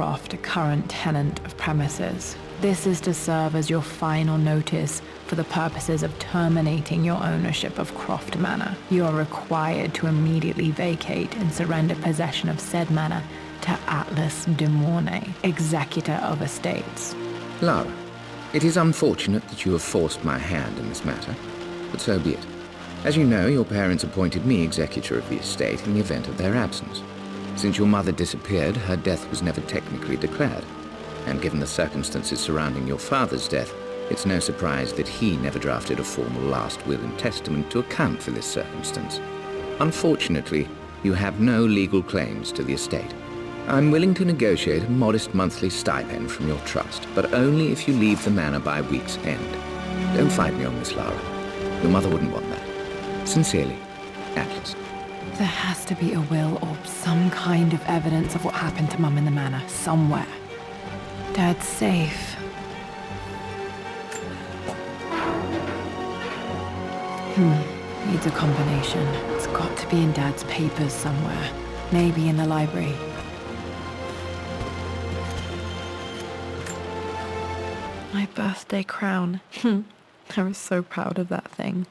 Croft, a current tenant of premises. This is to serve as your final notice for the purposes of terminating your ownership of Croft Manor. You are required to immediately vacate and surrender possession of said manor to Atlas de Mornay, executor of estates. Lara, it is unfortunate that you have forced my hand in this matter, but so be it. As you know, your parents appointed me executor of the estate in the event of their absence. Since your mother disappeared, her death was never technically declared. And given the circumstances surrounding your father's death, it's no surprise that he never drafted a formal last will and testament to account for this circumstance. Unfortunately, you have no legal claims to the estate. I'm willing to negotiate a modest monthly stipend from your trust, but only if you leave the manor by week's end. Don't fight me on this, Lara. Your mother wouldn't want that. Sincerely, Atlas. There has to be a will or some kind of evidence of what happened to Mum in the manor, somewhere. Dad's safe. Needs a combination. It's got to be in Dad's papers somewhere. Maybe in the library. My birthday crown. I was so proud of that thing.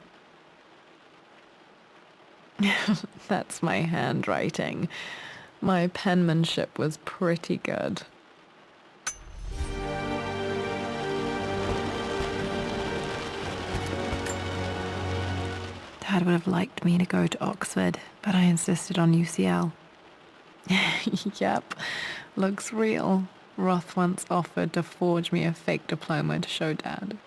That's my handwriting. My penmanship was pretty good. Dad would have liked me to go to Oxford, but I insisted on UCL. Yep, looks real. Roth once offered to forge me a fake diploma to show Dad.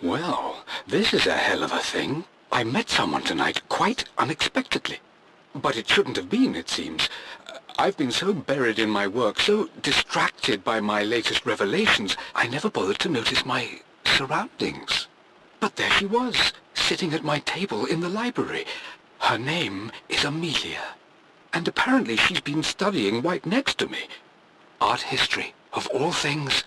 Well, this is a hell of a thing. I met someone tonight quite unexpectedly. But it shouldn't have been, it seems. I've been so buried in my work, so distracted by my latest revelations, I never bothered to notice my surroundings. But there she was, sitting at my table in the library. Her name is Amelia. And apparently she's been studying right next to me. Art history, of all things.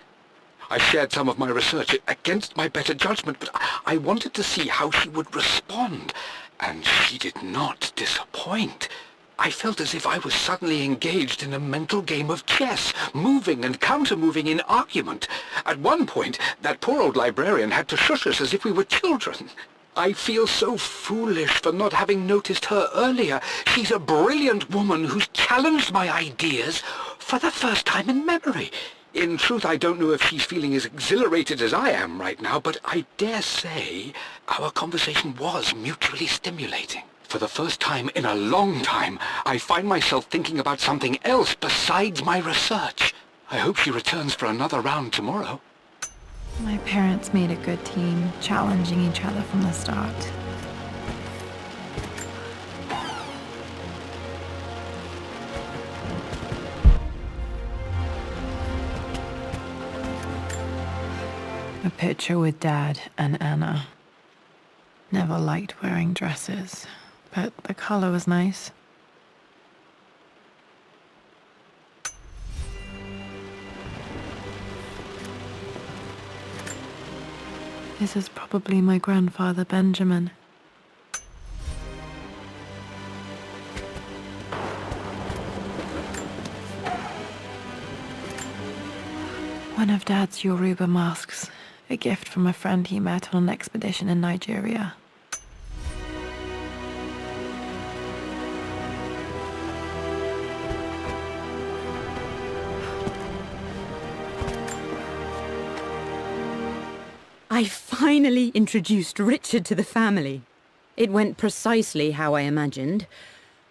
I shared some of my research against my better judgment, but I wanted to see how she would respond, and she did not disappoint. I felt as if I was suddenly engaged in a mental game of chess, moving and counter-moving in argument. At one point, that poor old librarian had to shush us as if we were children. I feel so foolish for not having noticed her earlier. She's a brilliant woman who's challenged my ideas for the first time in memory. In truth, I don't know if she's feeling as exhilarated as I am right now, but I dare say our conversation was mutually stimulating. For the first time in a long time, I find myself thinking about something else besides my research. I hope she returns for another round tomorrow. My parents made a good team, challenging each other from the start. A picture with Dad and Anna. Never liked wearing dresses, but the color was nice. This is probably my grandfather Benjamin. One of Dad's Yoruba masks. A gift from a friend he met on an expedition in Nigeria. I finally introduced Richard to the family. It went precisely how I imagined.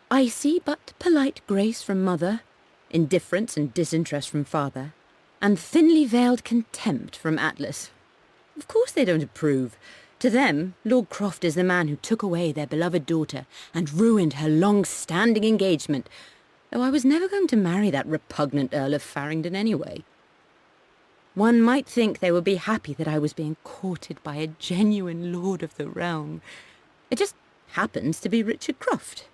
Icy but polite grace from mother, indifference and disinterest from father, and thinly veiled contempt from Atlas. Of course they don't approve. To them, Lord Croft is the man who took away their beloved daughter and ruined her long-standing engagement, though I was never going to marry that repugnant Earl of Farringdon anyway. One might think they would be happy that I was being courted by a genuine lord of the realm. It just happens to be Richard Croft.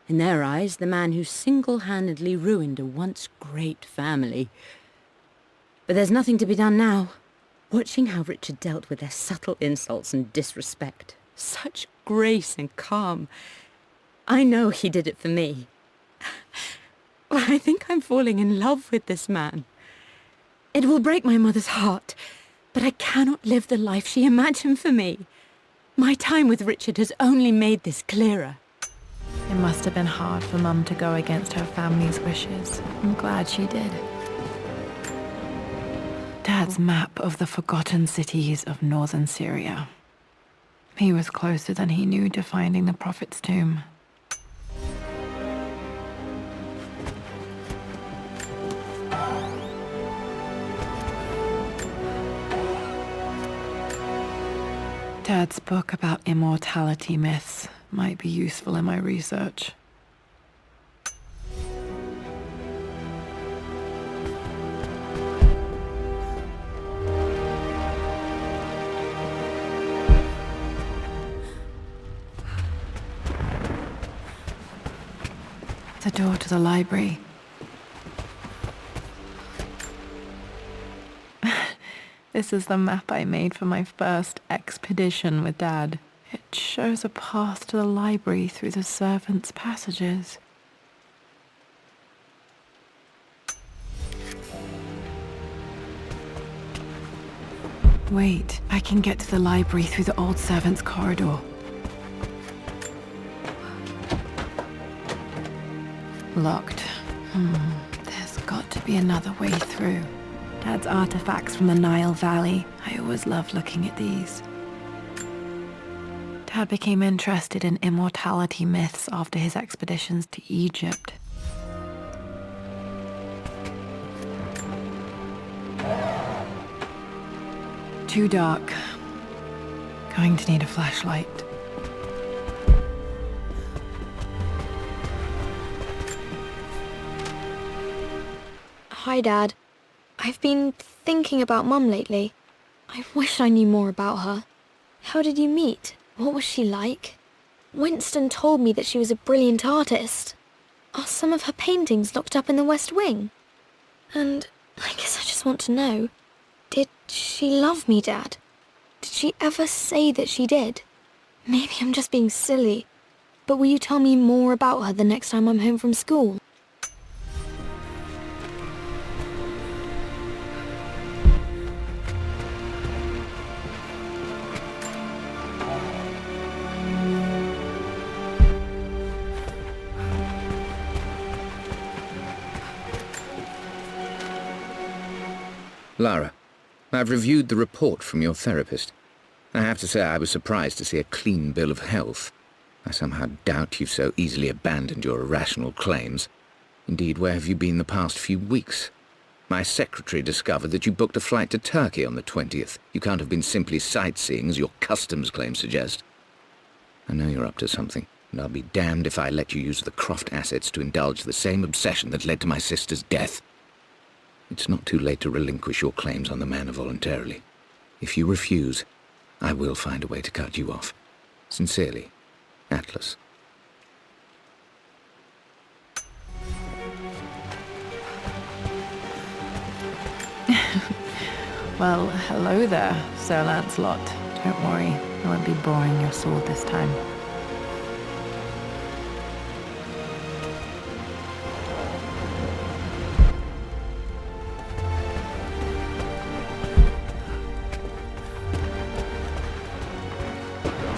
In their eyes, the man who single-handedly ruined a once great family. But there's nothing to be done now. Watching how Richard dealt with their subtle insults and disrespect Such grace and calm. I know he did it for me. I think I'm falling in love with this man. It will break my mother's heart, but I cannot live the life she imagined for me. My time with Richard has only made this clearer. It must have been hard for Mum to go against her family's wishes. I'm glad she did. Dad's map of the forgotten cities of northern Syria. He was closer than he knew to finding the Prophet's tomb. Dad's book about immortality myths might be useful in my research. The door to the library. This is the map I made for my first expedition with Dad. It shows a path to the library through the servants' passages. Wait, I can get to the library through the old servants' corridor. Locked. There's got to be another way through. Dad's artifacts from the Nile Valley. I always loved looking at these. Dad became interested in immortality myths after his expeditions to Egypt. Too dark. Going to need a flashlight. Hi, Dad. I've been thinking about Mum lately. I wish I knew more about her. How did you meet? What was she like? Winston told me that she was a brilliant artist. Are some of her paintings locked up in the West Wing? And I guess I just want to know, did she love me, Dad? Did she ever say that she did? Maybe I'm just being silly, but will you tell me more about her the next time I'm home from school? Lara, I've reviewed the report from your therapist. I have to say I was surprised to see a clean bill of health. I somehow doubt you've so easily abandoned your irrational claims. Indeed, where have you been the past few weeks? My secretary discovered that you booked a flight to Turkey on the 20th. You can't have been simply sightseeing, as your customs claims suggest. I know you're up to something, and I'll be damned if I let you use the Croft assets to indulge the same obsession that led to my sister's death. It's not too late to relinquish your claims on the manor voluntarily. If you refuse, I will find a way to cut you off. Sincerely, Atlas. Well, hello there, Sir Lancelot. Don't worry, I won't be boring your sword this time.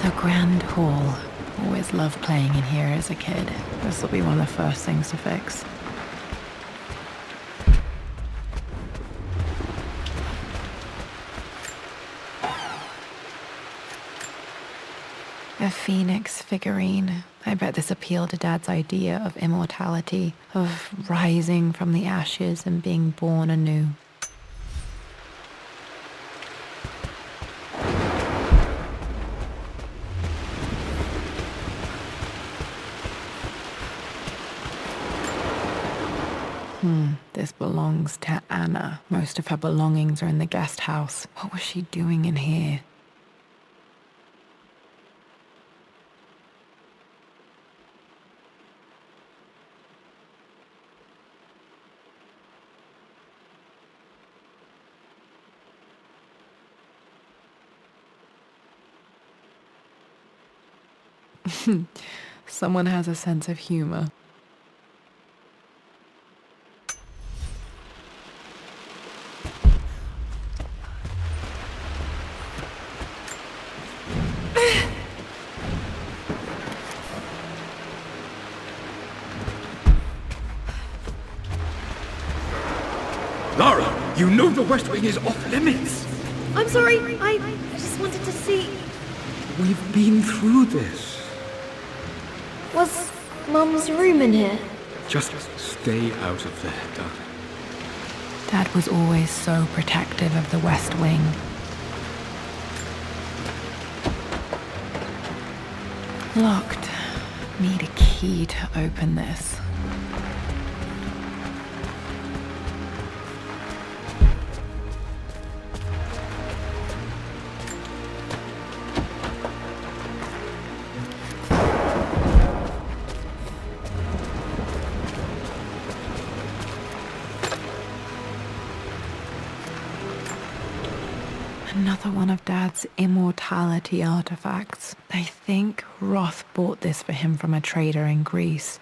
The Grand Hall. Always loved playing in here as a kid. This will be one of the first things to fix. A phoenix figurine. I bet this appealed to Dad's idea of immortality, of rising from the ashes and being born anew. This belongs to Anna. Most of her belongings are in the guest house. What was she doing in here? Someone has a sense of humor. Lara, you know the West Wing is off limits. I'm sorry, I just wanted to see... We've been through this. Was Mum's room in here? Just stay out of there, darling. Dad was always so protective of the West Wing. Locked. Need a key to open this. Another one of Dad's immortality artifacts. I think Roth bought this for him from a trader in Greece.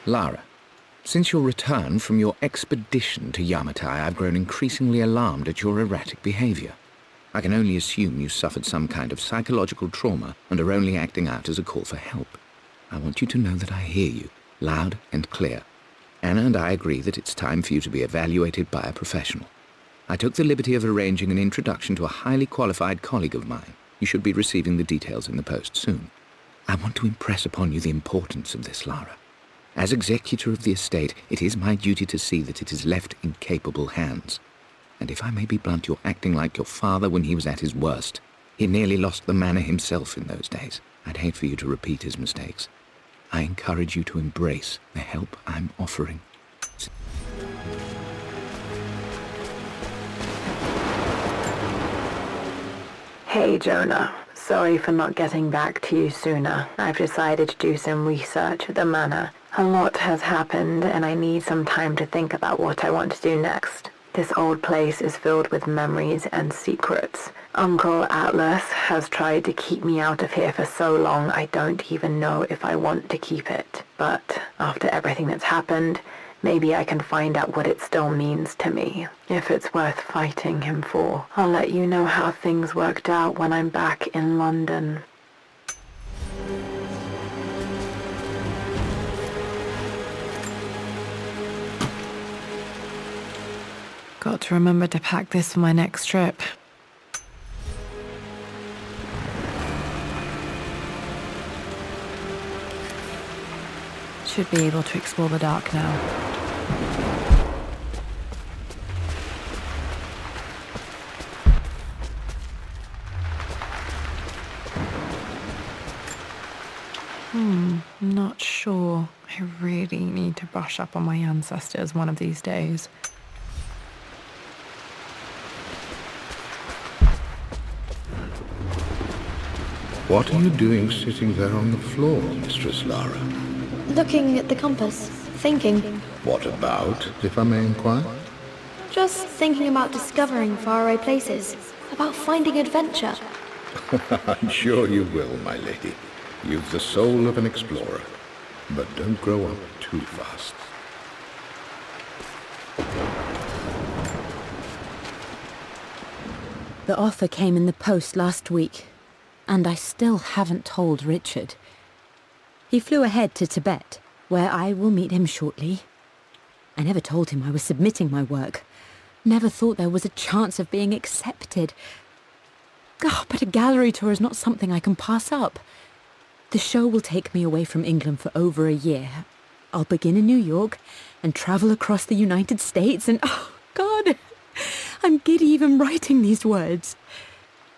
Lara, since your return from your expedition to Yamatai, I've grown increasingly alarmed at your erratic behavior. I can only assume you suffered some kind of psychological trauma and are only acting out as a call for help. I want you to know that I hear you, loud and clear. Anna and I agree that it's time for you to be evaluated by a professional. I took the liberty of arranging an introduction to a highly qualified colleague of mine. You should be receiving the details in the post soon. I want to impress upon you the importance of this, Lara. As executor of the estate, it is my duty to see that it is left in capable hands. And if I may be blunt, you're acting like your father when he was at his worst. He nearly lost the manor himself in those days. I'd hate for you to repeat his mistakes. I encourage you to embrace the help I'm offering. Hey Jonah, sorry for not getting back to you sooner. I've decided to do some research at the manor. A lot has happened and I need some time to think about what I want to do next. This old place is filled with memories and secrets. Uncle Atlas has tried to keep me out of here for so long I don't even know if I want to keep it. But after everything that's happened, maybe I can find out what it still means to me. If it's worth fighting him for, I'll let you know how things worked out when I'm back in London. Got to remember to pack this for my next trip. Should be able to explore the dark now. Not sure. I really need to brush up on my ancestors one of these days. What are you doing sitting there on the floor, Mistress Lara? Looking at the compass, thinking. What about, if I may inquire? Just thinking about discovering faraway places, about finding adventure. I'm sure you will, my lady. You've the soul of an explorer. But don't grow up too fast. The offer came in the post last week, and I still haven't told Richard. He flew ahead to Tibet, where I will meet him shortly. I never told him I was submitting my work. Never thought there was a chance of being accepted. But a gallery tour is not something I can pass up. The show will take me away from England for over a year. I'll begin in New York and travel across the United States and, oh God, I'm giddy even writing these words.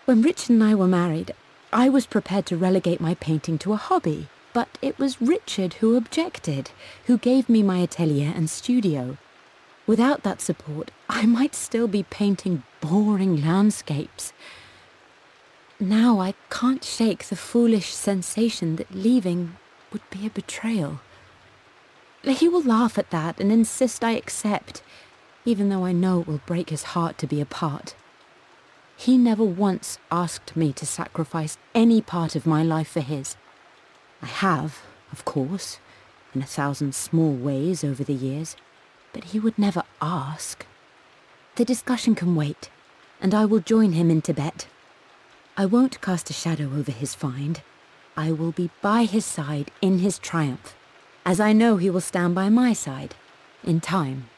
When Richard and I were married, I was prepared to relegate my painting to a hobby, but it was Richard who objected, who gave me my atelier and studio. Without that support, I might still be painting boring landscapes. Now I can't shake the foolish sensation that leaving would be a betrayal. He will laugh at that and insist I accept, even though I know it will break his heart to be apart. He never once asked me to sacrifice any part of my life for his. I have, of course, in 1,000 small ways over the years, but he would never ask. The discussion can wait, and I will join him in Tibet. I won't cast a shadow over his find. I will be by his side in his triumph, as I know he will stand by my side, in time.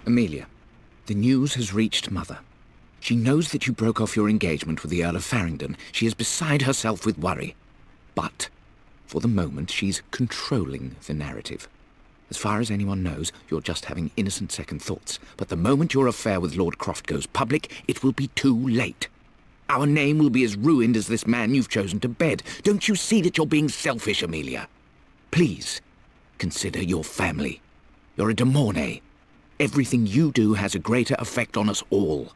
Amelia, the news has reached Mother. She knows that you broke off your engagement with the Earl of Farringdon. She is beside herself with worry. But, for the moment, she's controlling the narrative. As far as anyone knows, you're just having innocent second thoughts. But the moment your affair with Lord Croft goes public, it will be too late. Our name will be as ruined as this man you've chosen to bed. Don't you see that you're being selfish, Amelia? Please, consider your family. You're a de Mornay. Everything you do has a greater effect on us all.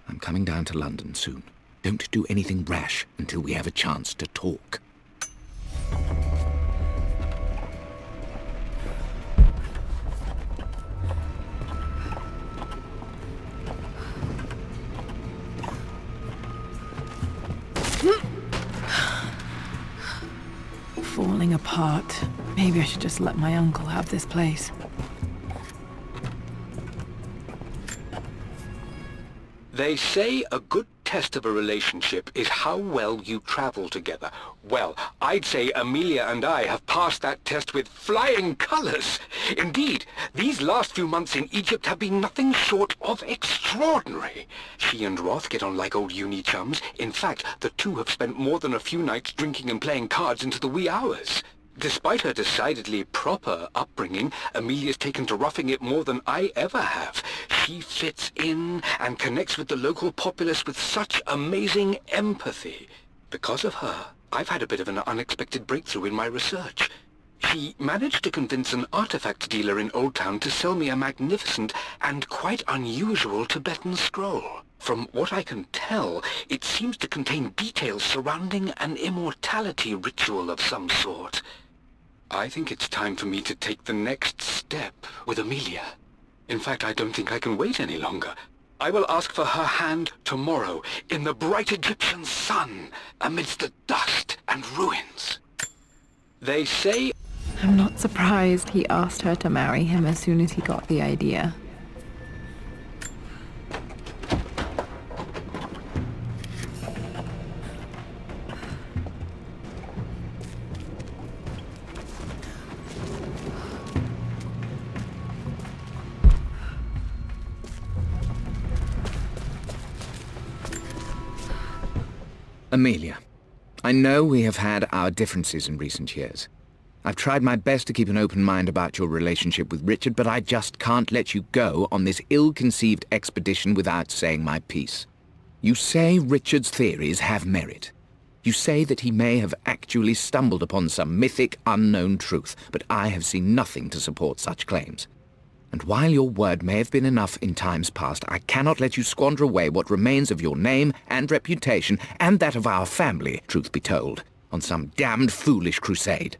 I'm coming down to London soon. Don't do anything rash until we have a chance to talk. Falling apart. Maybe I should just let my uncle have this place. They say a good test of a relationship is how well you travel together. Well, I'd say Amelia and I have passed that test with flying colours. Indeed, these last few months in Egypt have been nothing short of extraordinary. She and Roth get on like old uni chums. In fact, the two have spent more than a few nights drinking and playing cards into the wee hours. Despite her decidedly proper upbringing, Amelia's taken to roughing it more than I ever have. She fits in and connects with the local populace with such amazing empathy. Because of her, I've had a bit of an unexpected breakthrough in my research. She managed to convince an artifact dealer in Old Town to sell me a magnificent and quite unusual Tibetan scroll. From what I can tell, it seems to contain details surrounding an immortality ritual of some sort. I think it's time for me to take the next step with Amelia. In fact, I don't think I can wait any longer. I will ask for her hand tomorrow, in the bright Egyptian sun, amidst the dust and ruins. They say... I'm not surprised he asked her to marry him as soon as he got the idea. Amelia, I know we have had our differences in recent years. I've tried my best to keep an open mind about your relationship with Richard, but I just can't let you go on this ill-conceived expedition without saying my piece. You say Richard's theories have merit. You say that he may have actually stumbled upon some mythic, unknown truth, but I have seen nothing to support such claims. And while your word may have been enough in times past, I cannot let you squander away what remains of your name and reputation, and that of our family, truth be told, on some damned foolish crusade.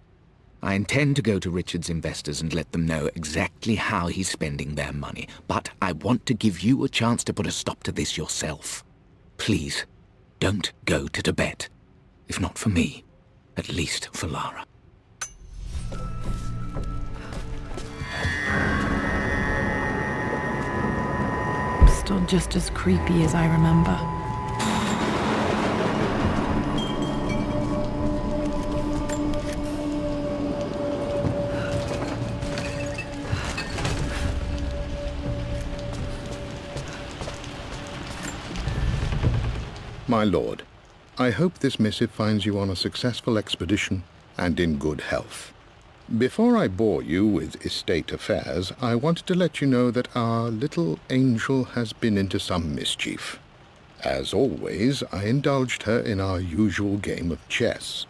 I intend to go to Richard's investors and let them know exactly how he's spending their money, but I want to give you a chance to put a stop to this yourself. Please, don't go to Tibet. If not for me, at least for Lara. Still just as creepy as I remember. My lord, I hope this missive finds you on a successful expedition and in good health. Before I bore you with estate affairs, I wanted to let you know that our little angel has been into some mischief. As always, I indulged her in our usual game of chess.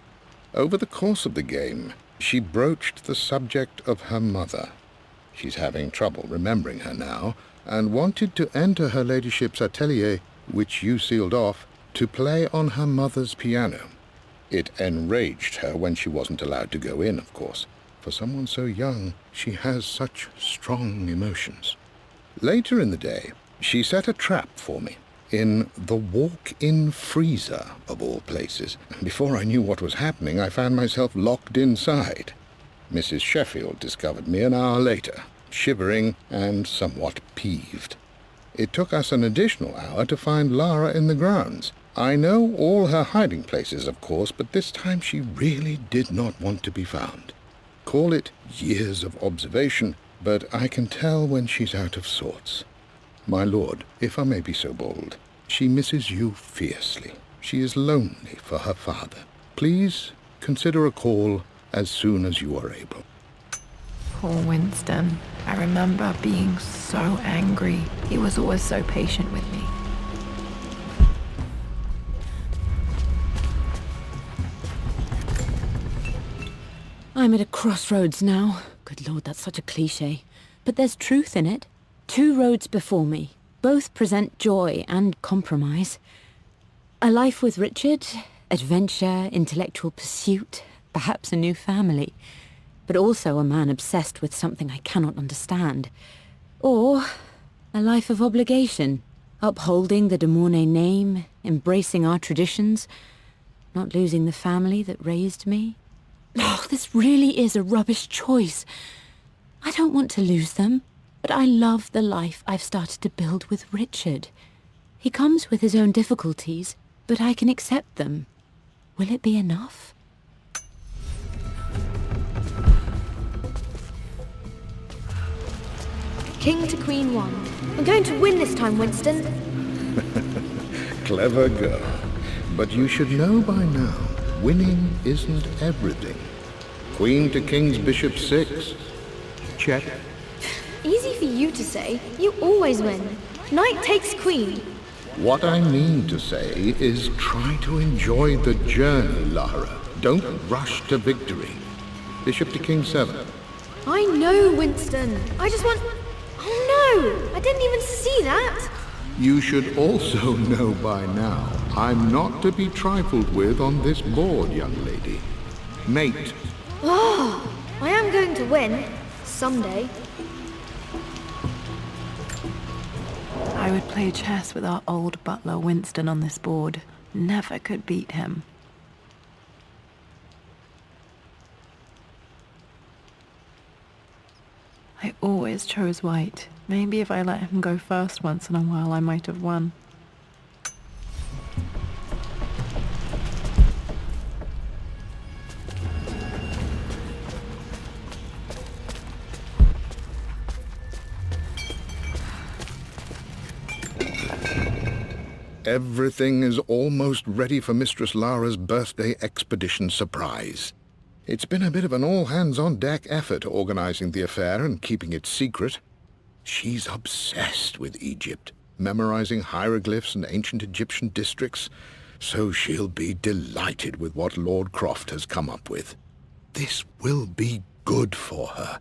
Over the course of the game, she broached the subject of her mother. She's having trouble remembering her now, and wanted to enter her ladyship's atelier, which you sealed off, to play on her mother's piano. It enraged her when she wasn't allowed to go in, of course. For someone so young, she has such strong emotions. Later in the day, she set a trap for me in the walk-in freezer, of all places. Before I knew what was happening, I found myself locked inside. Mrs. Sheffield discovered me an hour later, shivering and somewhat peeved. It took us an additional hour to find Lara in the grounds. I know all her hiding places, of course, but this time she really did not want to be found. Call it years of observation, but I can tell when she's out of sorts. My lord, if I may be so bold, she misses you fiercely. She is lonely for her father. Please consider a call as soon as you are able. Poor Winston. I remember being so angry. He was always so patient with me. I'm at a crossroads now. Good Lord, that's such a cliché. But there's truth in it. 2 roads before me. Both present joy and compromise. A life with Richard, adventure, intellectual pursuit, perhaps a new family. But also a man obsessed with something I cannot understand. Or a life of obligation, upholding the de Mornay name, embracing our traditions, not losing the family that raised me. Oh, this really is a rubbish choice. I don't want to lose them, but I love the life I've started to build with Richard. He comes with his own difficulties, but I can accept them. Will it be enough? King to Queen 1. I'm going to win this time, Winston. Clever girl. But you should know by now, winning isn't everything. Queen to King's Bishop 6. Check. Easy for you to say. You always win. Knight takes queen. What I mean to say is try to enjoy the journey, Lara. Don't rush to victory. Bishop to King 7. I know, Winston. I just want... Oh no! I didn't even see that. You should also know by now, I'm not to be trifled with on this board, young lady. Mate. Oh, I am going to win. Someday. I would play chess with our old butler Winston on this board. Never could beat him. I always chose white. Maybe if I let him go first once in a while, I might have won. Everything is almost ready for Mistress Lara's birthday expedition surprise. It's been a bit of an all-hands-on-deck effort organizing the affair and keeping it secret. She's obsessed with Egypt, memorizing hieroglyphs and ancient Egyptian districts, so she'll be delighted with what Lord Croft has come up with. This will be good for her.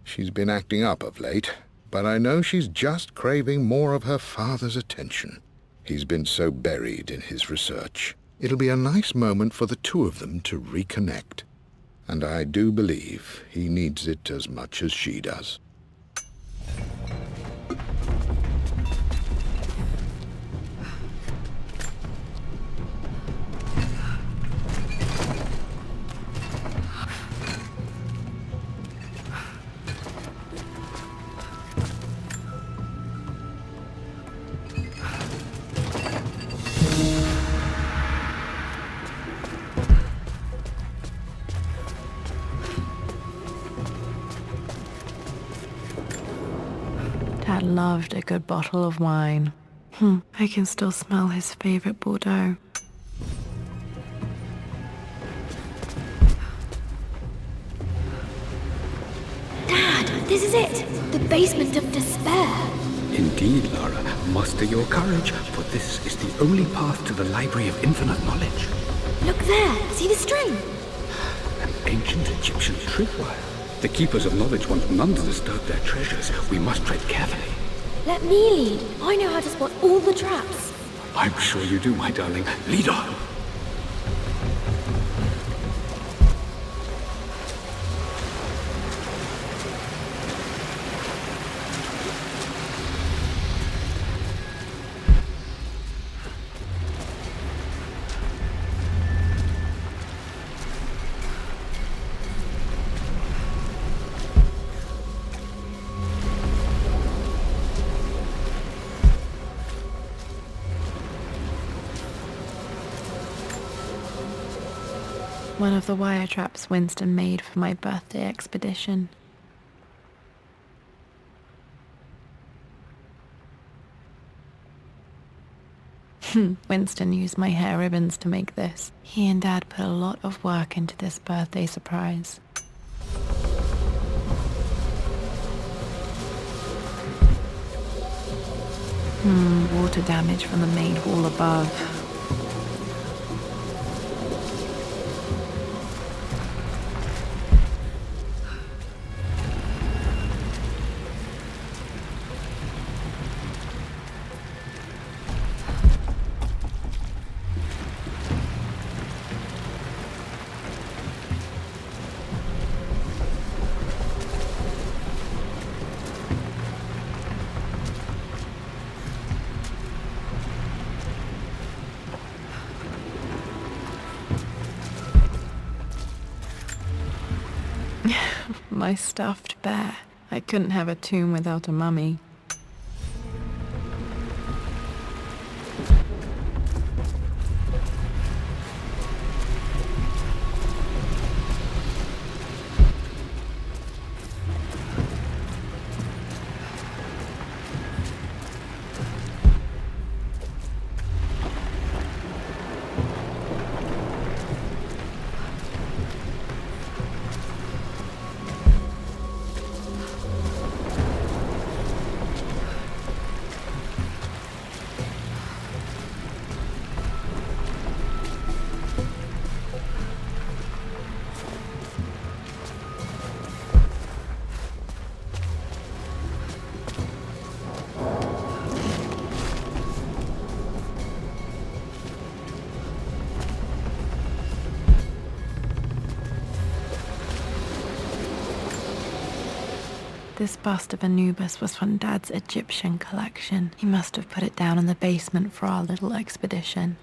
She's been acting up of late, but I know she's just craving more of her father's attention. He's been so buried in his research. It'll be a nice moment for the two of them to reconnect. And I do believe he needs it as much as she does. Dad loved a good bottle of wine. I can still smell his favorite Bordeaux. Dad, this is it. The basement of despair. Indeed, Lara. Muster your courage, for this is the only path to the Library of Infinite Knowledge. Look there. See the string? And ancient Egyptian tripwire. The keepers of knowledge want none to disturb their treasures. We must tread carefully. Let me lead. I know how to spot all the traps. I'm sure you do, my darling. Lead on! One of the wire traps Winston made for my birthday expedition. Winston used my hair ribbons to make this. He and Dad put a lot of work into this birthday surprise. Water damage from the main hall above. My stuffed bear. I couldn't have a tomb without a mummy. This bust of Anubis was from Dad's Egyptian collection. He must have put it down in the basement for our little expedition.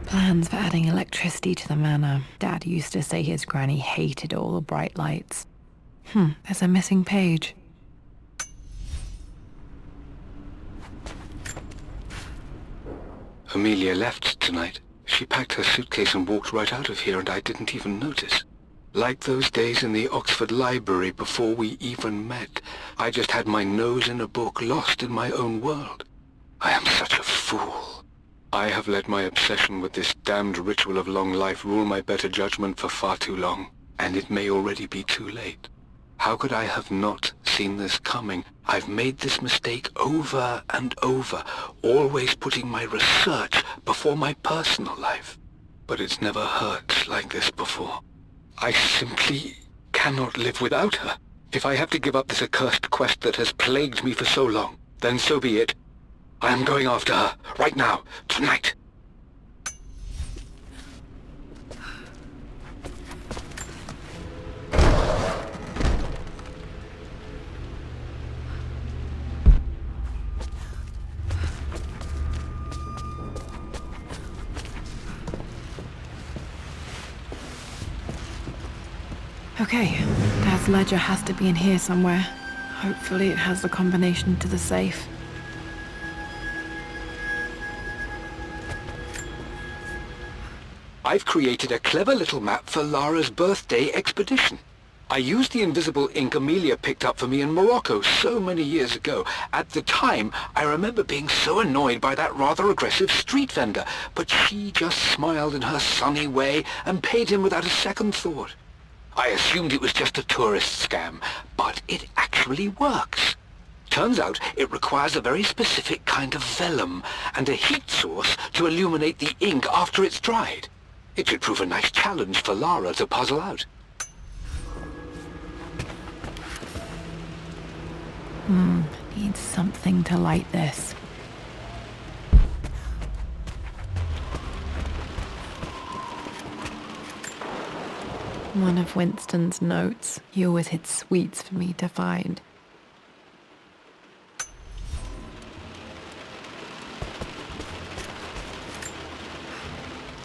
Plans for adding electricity to the manor. Dad used to say his granny hated all the bright lights. There's a missing page. Amelia left tonight. She packed her suitcase and walked right out of here, and I didn't even notice. Like those days in the Oxford Library before we even met. I just had my nose in a book, lost in my own world. I am such a fool. I have let my obsession with this damned ritual of long life rule my better judgment for far too long, and it may already be too late. How could I have not seen this coming? I've made this mistake over and over, always putting my research before my personal life. But it's never hurt like this before. I simply cannot live without her. If I have to give up this accursed quest that has plagued me for so long, then so be it. I am going after her, right now, tonight. Okay, Dad's ledger has to be in here somewhere. Hopefully it has the combination to the safe. I've created a clever little map for Lara's birthday expedition. I used the invisible ink Amelia picked up for me in Morocco so many years ago. At the time, I remember being so annoyed by that rather aggressive street vendor, but she just smiled in her sunny way and paid him without a second thought. I assumed it was just a tourist scam, but it actually works. Turns out it requires a very specific kind of vellum and a heat source to illuminate the ink after it's dried. It should prove a nice challenge for Lara to puzzle out. Need something to light this. One of Winston's notes. He always hid sweets for me to find.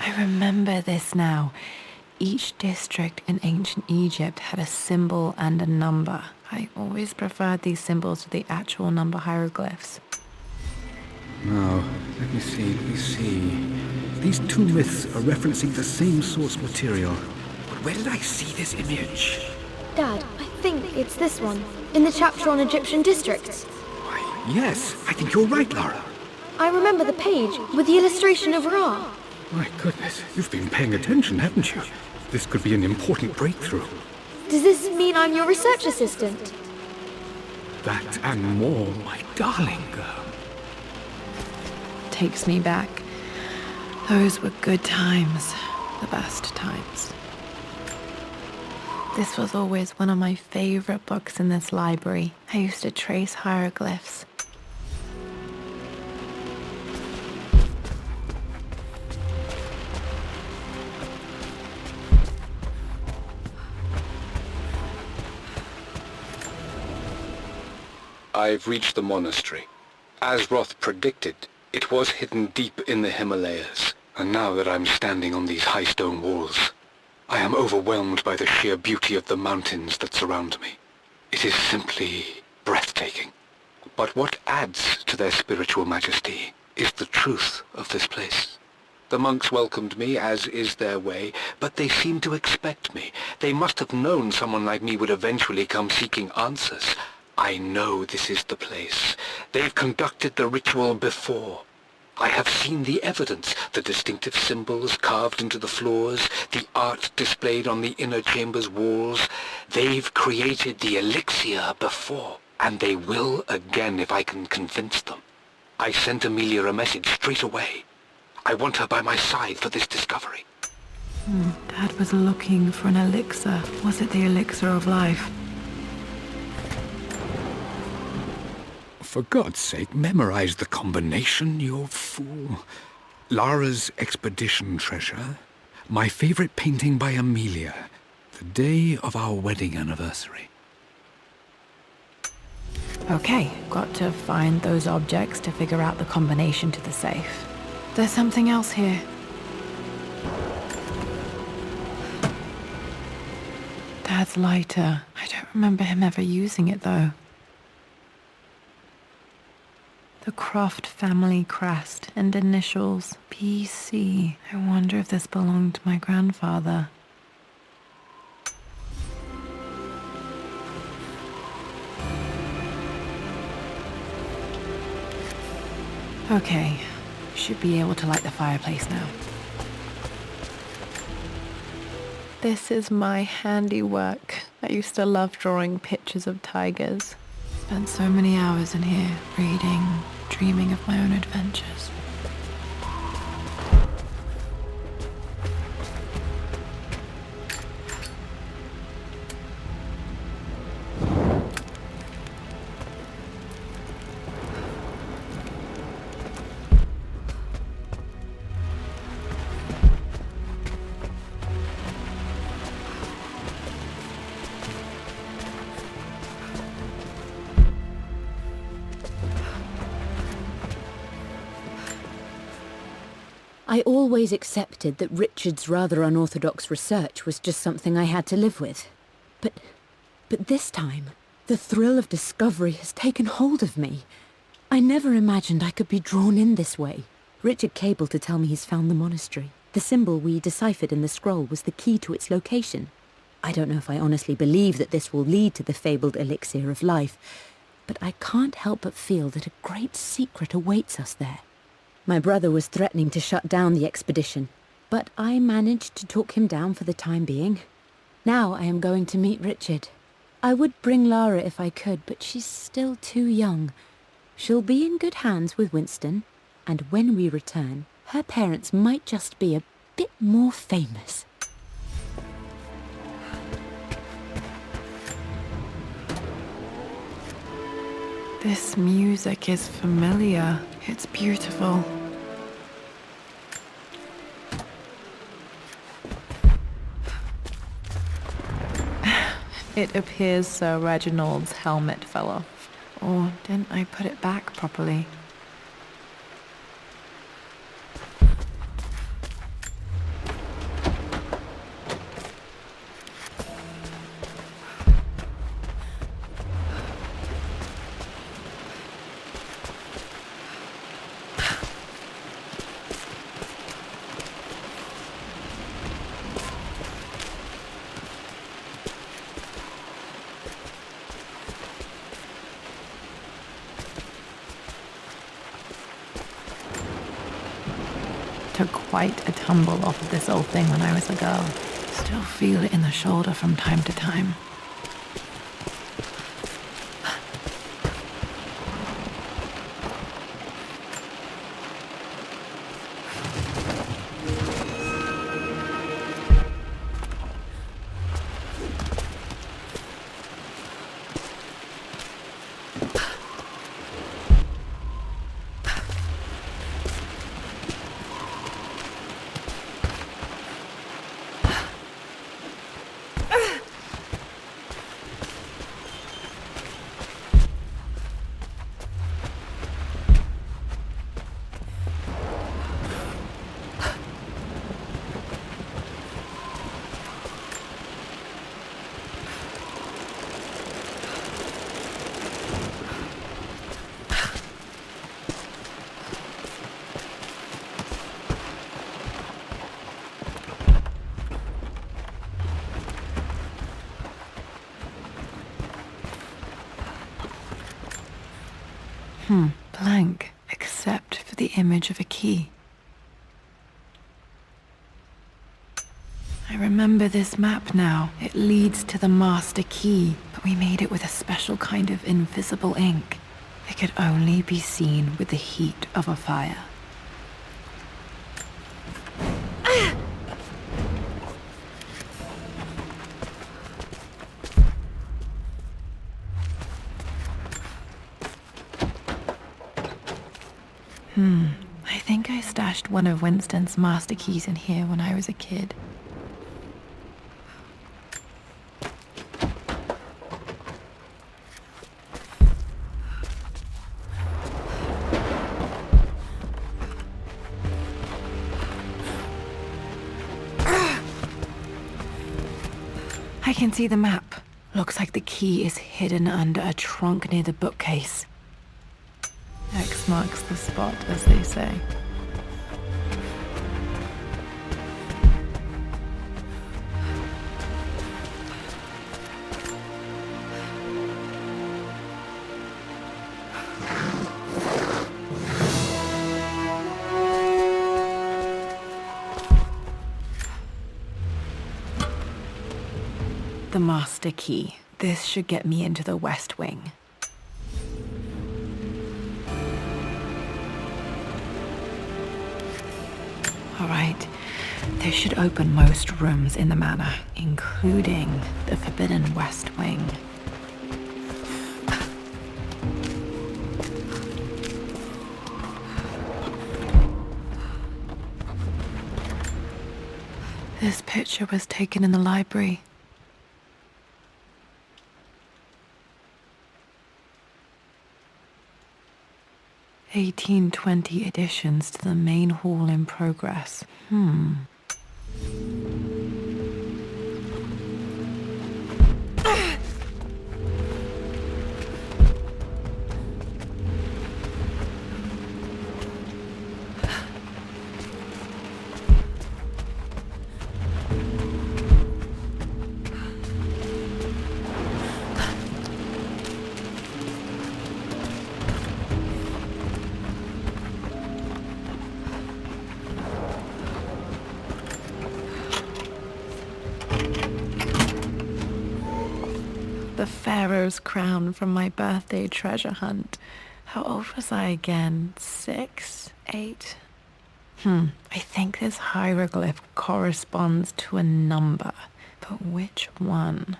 I remember this now. Each district in ancient Egypt had a symbol and a number. I always preferred these symbols to the actual number hieroglyphs. Now, let me see. These two myths are referencing the same source material. But where did I see this image? Dad, I think it's this one, in the chapter on Egyptian districts. Why, yes, I think you're right, Lara. I remember the page with the illustration of Ra. My goodness, you've been paying attention, haven't you? This could be an important breakthrough. Does this mean I'm your research assistant? That and more, my darling girl. Takes me back. Those were good times. The best times. This was always one of my favorite books in this library. I used to trace hieroglyphs. I've reached the monastery. As Roth predicted, it was hidden deep in the Himalayas, and now that I'm standing on these high stone walls, I am overwhelmed by the sheer beauty of the mountains that surround me. It is simply breathtaking. But what adds to their spiritual majesty is the truth of this place. The monks welcomed me, as is their way, but they seemed to expect me. They must have known someone like me would eventually come seeking answers. I know this is the place. They've conducted the ritual before. I have seen the evidence, the distinctive symbols carved into the floors, the art displayed on the inner chamber's walls. They've created the elixir before, and they will again if I can convince them. I sent Amelia a message straight away. I want her by my side for this discovery. Dad was looking for an elixir. Was it the elixir of life? For God's sake, memorize the combination, you fool. Lara's expedition treasure, my favorite painting by Amelia, the day of our wedding anniversary. Okay, got to find those objects to figure out the combination to the safe. There's something else here. Dad's lighter. I don't remember him ever using it, though. The Croft family crest and initials, PC. I wonder if this belonged to my grandfather. Okay, should be able to light the fireplace now. This is my handiwork. I used to love drawing pictures of tigers. Spent so many hours in here, reading, dreaming of my own adventures. I always accepted that Richard's rather unorthodox research was just something I had to live with. But this time, the thrill of discovery has taken hold of me. I never imagined I could be drawn in this way. Richard cabled to tell me he's found the monastery. The symbol we deciphered in the scroll was the key to its location. I don't know if I honestly believe that this will lead to the fabled elixir of life, but I can't help but feel that a great secret awaits us there. My brother was threatening to shut down the expedition, but I managed to talk him down for the time being. Now I am going to meet Richard. I would bring Lara if I could, but she's still too young. She'll be in good hands with Winston, and when we return, her parents might just be a bit more famous. This music is familiar. It's beautiful. It appears Sir Reginald's helmet fell off. Or didn't I put it back properly? Took quite a tumble off of this old thing when I was a girl. Still feel it in the shoulder from time to time. Blank, except for the image of a key. I remember this map now. It leads to the master key, but we made it with a special kind of invisible ink. It could only be seen with the heat of a fire. I think I stashed one of Winston's master keys in here when I was a kid. I can see the map. Looks like the key is hidden under a trunk near the bookcase. X marks the spot, as they say. The master key. This should get me into the West Wing. All right, this should open most rooms in the manor, including the Forbidden West Wing. This picture was taken in the library. (1820) additions to the main hall in progress. The Pharaoh's crown from my birthday treasure hunt. How old was I again? 6? 8? I think this hieroglyph corresponds to a number, but which one?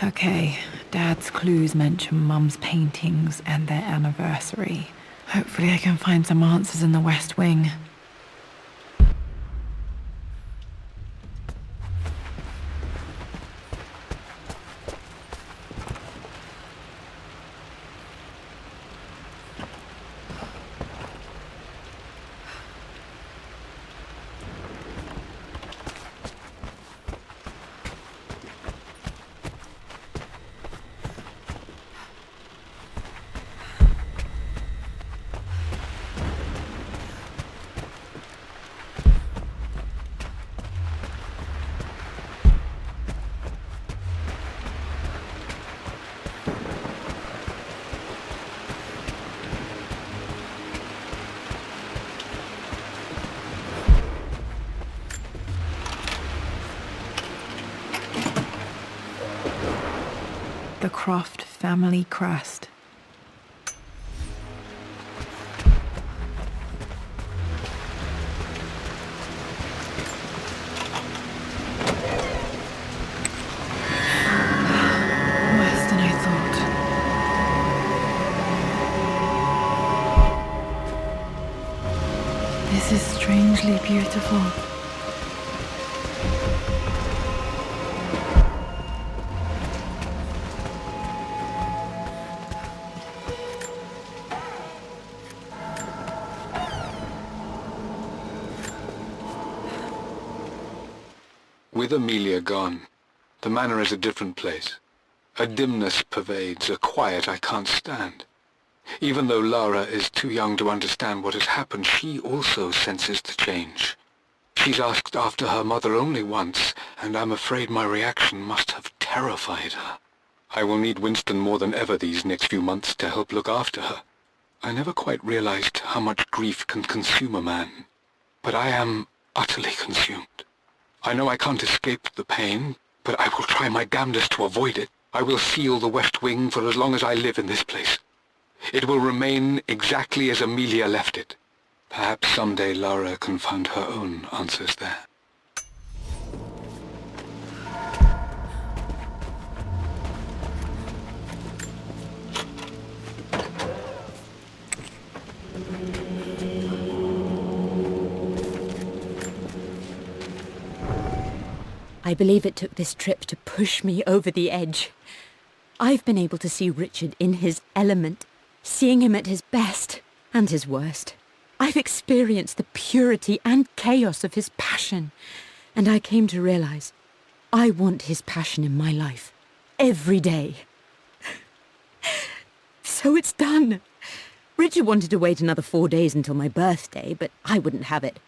Okay, Dad's clues mention Mum's paintings and their anniversary. Hopefully I can find some answers in the West Wing. The Croft family crest. Worse than I thought. This is strangely beautiful. With Amelia gone, the manor is a different place. A dimness pervades, a quiet I can't stand. Even though Lara is too young to understand what has happened, she also senses the change. She's asked after her mother only once, and I'm afraid my reaction must have terrified her. I will need Winston more than ever these next few months to help look after her. I never quite realized how much grief can consume a man, but I am utterly consumed. I know I can't escape the pain, but I will try my damnedest to avoid it. I will seal the West Wing for as long as I live in this place. It will remain exactly as Amelia left it. Perhaps someday Lara can find her own answers there. I believe it took this trip to push me over the edge. I've been able to see Richard in his element, seeing him at his best and his worst. I've experienced the purity and chaos of his passion, and I came to realize I want his passion in my life every day. So it's done. Richard wanted to wait another 4 days until my birthday, but I wouldn't have it.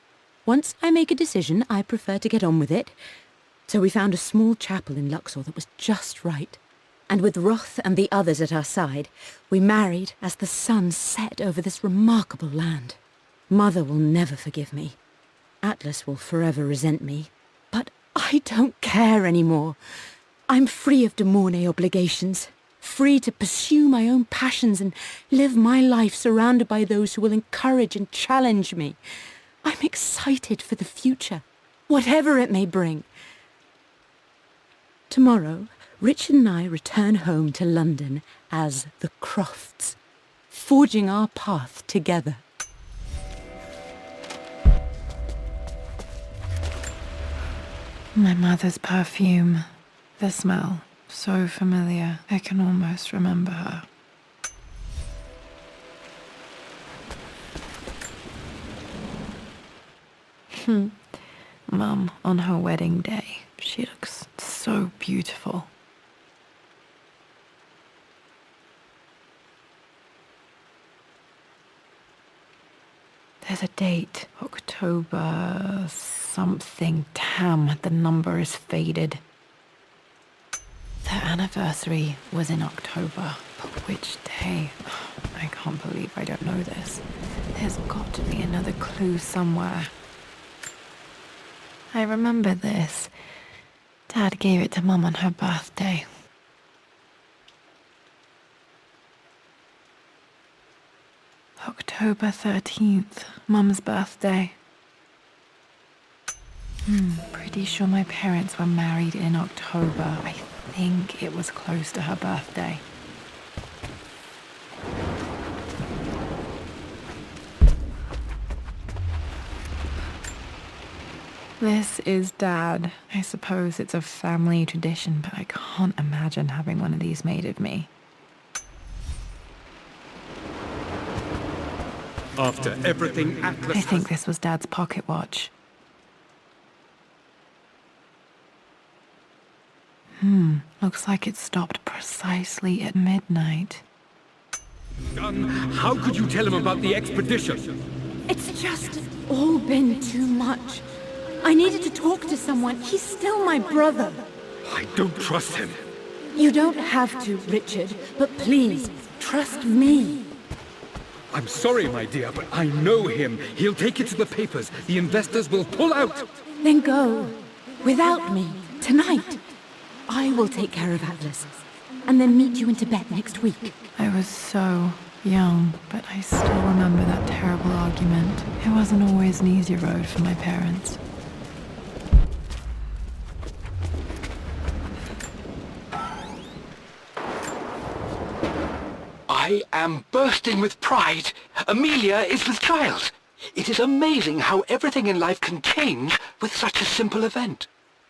Once I make a decision, I prefer to get on with it. So we found a small chapel in Luxor that was just right. And with Roth and the others at our side, we married as the sun set over this remarkable land. Mother will never forgive me. Atlas will forever resent me. But I don't care anymore. I'm free of de Mornay obligations, free to pursue my own passions and live my life surrounded by those who will encourage and challenge me. I'm excited for the future, whatever it may bring. Tomorrow, Richard and I return home to London as the Crofts, forging our path together. My mother's perfume. The smell. So familiar. I can almost remember her. Mum, on her wedding day, she looks so beautiful. There's a date, October something. Damn, the number is faded. The anniversary was in October, but which day? I can't believe I don't know this. There's got to be another clue somewhere. I remember this. Dad gave it to Mum on her birthday. October 13th, Mum's birthday. Pretty sure my parents were married in October. I think it was close to her birthday. This is Dad. I suppose it's a family tradition, but I can't imagine having one of these made of me. After everything Atlas I think this was Dad's pocket watch. Looks like it stopped precisely at midnight. done, how could you tell him about the expedition? It's just all been too much. I needed to talk to someone. He's still my brother. I don't trust him. You don't have to, Richard, but please, trust me. I'm sorry, my dear, but I know him. He'll take it to the papers. The investors will pull out. Then go. Without me. Tonight. I will take care of Atlas. And then meet you in Tibet next week. I was so young, but I still remember that terrible argument. It wasn't always an easy road for my parents. I am bursting with pride. Amelia is with child. It is amazing how everything in life can change with such a simple event.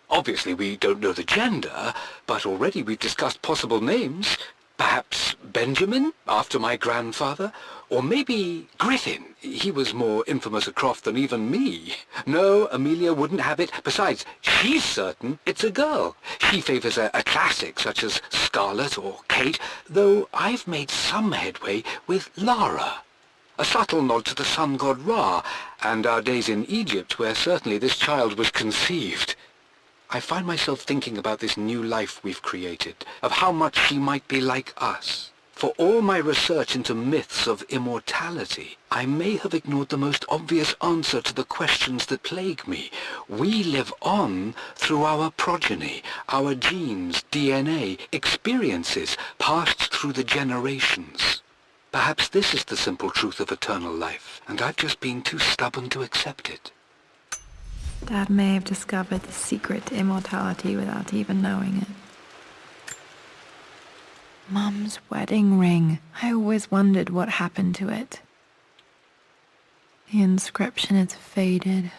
Obviously, we don't know the gender, but already we've discussed possible names. Perhaps Benjamin, after my grandfather? Or maybe Griffin. He was more infamous a Croft than even me. No, Amelia wouldn't have it. Besides, she's certain it's a girl. She favours a classic such as Scarlet or Kate, though I've made some headway with Lara. A subtle nod to the sun god Ra, and our days in Egypt, where certainly this child was conceived. I find myself thinking about this new life we've created, of how much she might be like us. For all my research into myths of immortality, I may have ignored the most obvious answer to the questions that plague me. We live on through our progeny, our genes, DNA, experiences passed through the generations. Perhaps this is the simple truth of eternal life, and I've just been too stubborn to accept it. Dad may have discovered the secret to immortality without even knowing it. Mum's wedding ring. I always wondered what happened to it. The inscription is faded.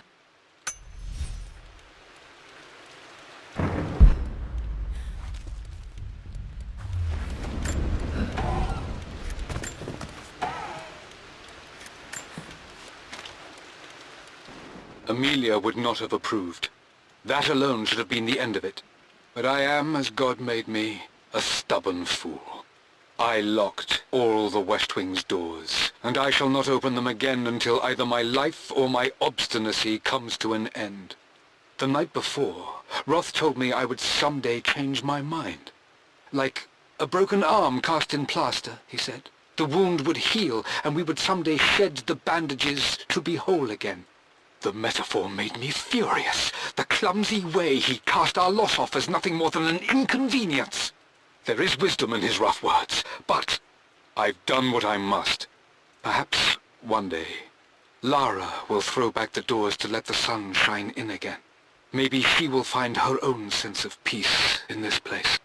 Amelia would not have approved. That alone should have been the end of it. But I am, as God made me, a stubborn fool. I locked all the West Wing's doors, and I shall not open them again until either my life or my obstinacy comes to an end. The night before, Roth told me I would someday change my mind. Like a broken arm cast in plaster, he said. The wound would heal, and we would someday shed the bandages to be whole again. The metaphor made me furious. The clumsy way he cast our loss off as nothing more than an inconvenience. There is wisdom in his rough words, but I've done what I must. Perhaps one day, Lara will throw back the doors to let the sun shine in again. Maybe she will find her own sense of peace in this place.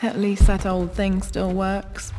At least that old thing still works.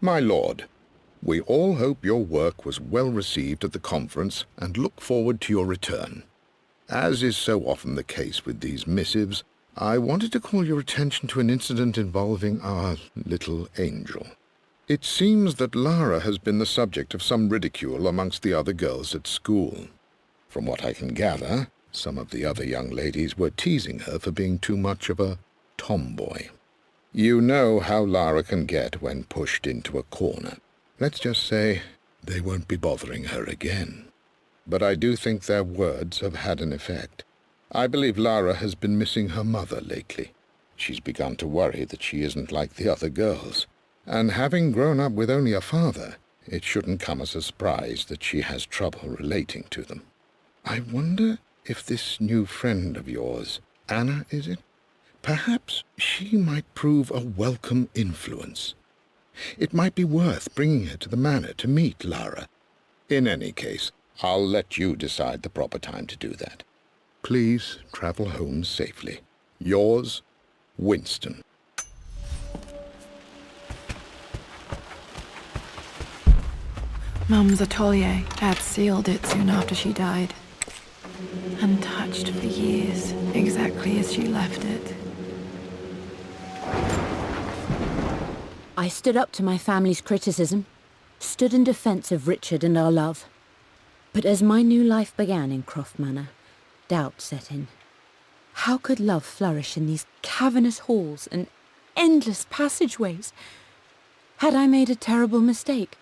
My lord, we all hope your work was well received at the conference and look forward to your return. As is so often the case with these missives, I wanted to call your attention to an incident involving our little angel. It seems that Lara has been the subject of some ridicule amongst the other girls at school. From what I can gather, some of the other young ladies were teasing her for being too much of a tomboy. You know how Lara can get when pushed into a corner. Let's just say they won't be bothering her again. But I do think their words have had an effect. I believe Lara has been missing her mother lately. She's begun to worry that she isn't like the other girls. And having grown up with only a father, it shouldn't come as a surprise that she has trouble relating to them. I wonder if this new friend of yours, Anna, is it? Perhaps she might prove a welcome influence. It might be worth bringing her to the manor to meet Lara. In any case, I'll let you decide the proper time to do that. Please travel home safely. Yours, Winston. Mum's atelier. Dad sealed it soon after she died. Untouched for years, exactly as she left it. I stood up to my family's criticism, stood in defense of Richard and our love. But as my new life began in Croft Manor, doubt set in. How could love flourish in these cavernous halls and endless passageways? Had I made a terrible mistake?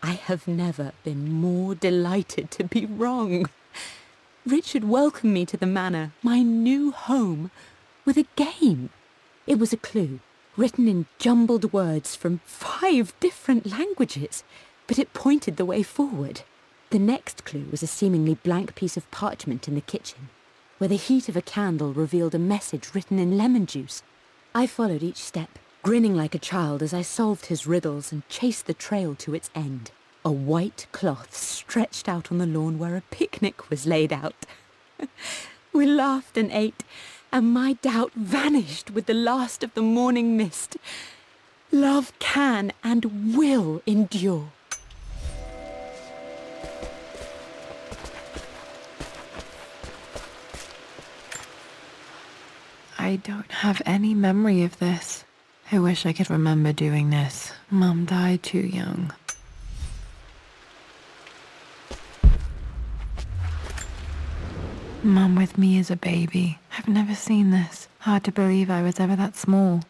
I have never been more delighted to be wrong. Richard welcomed me to the manor, my new home, with a game. It was a clue, written in jumbled words from 5 different languages, but it pointed the way forward. The next clue was a seemingly blank piece of parchment in the kitchen, where the heat of a candle revealed a message written in lemon juice. I followed each step, grinning like a child as I solved his riddles and chased the trail to its end. A white cloth stretched out on the lawn where a picnic was laid out. We laughed and ate, and my doubt vanished with the last of the morning mist. Love can and will endure. I don't have any memory of this. I wish I could remember doing this. Mum died too young. Mum with me as a baby. I've never seen this. Hard to believe I was ever that small.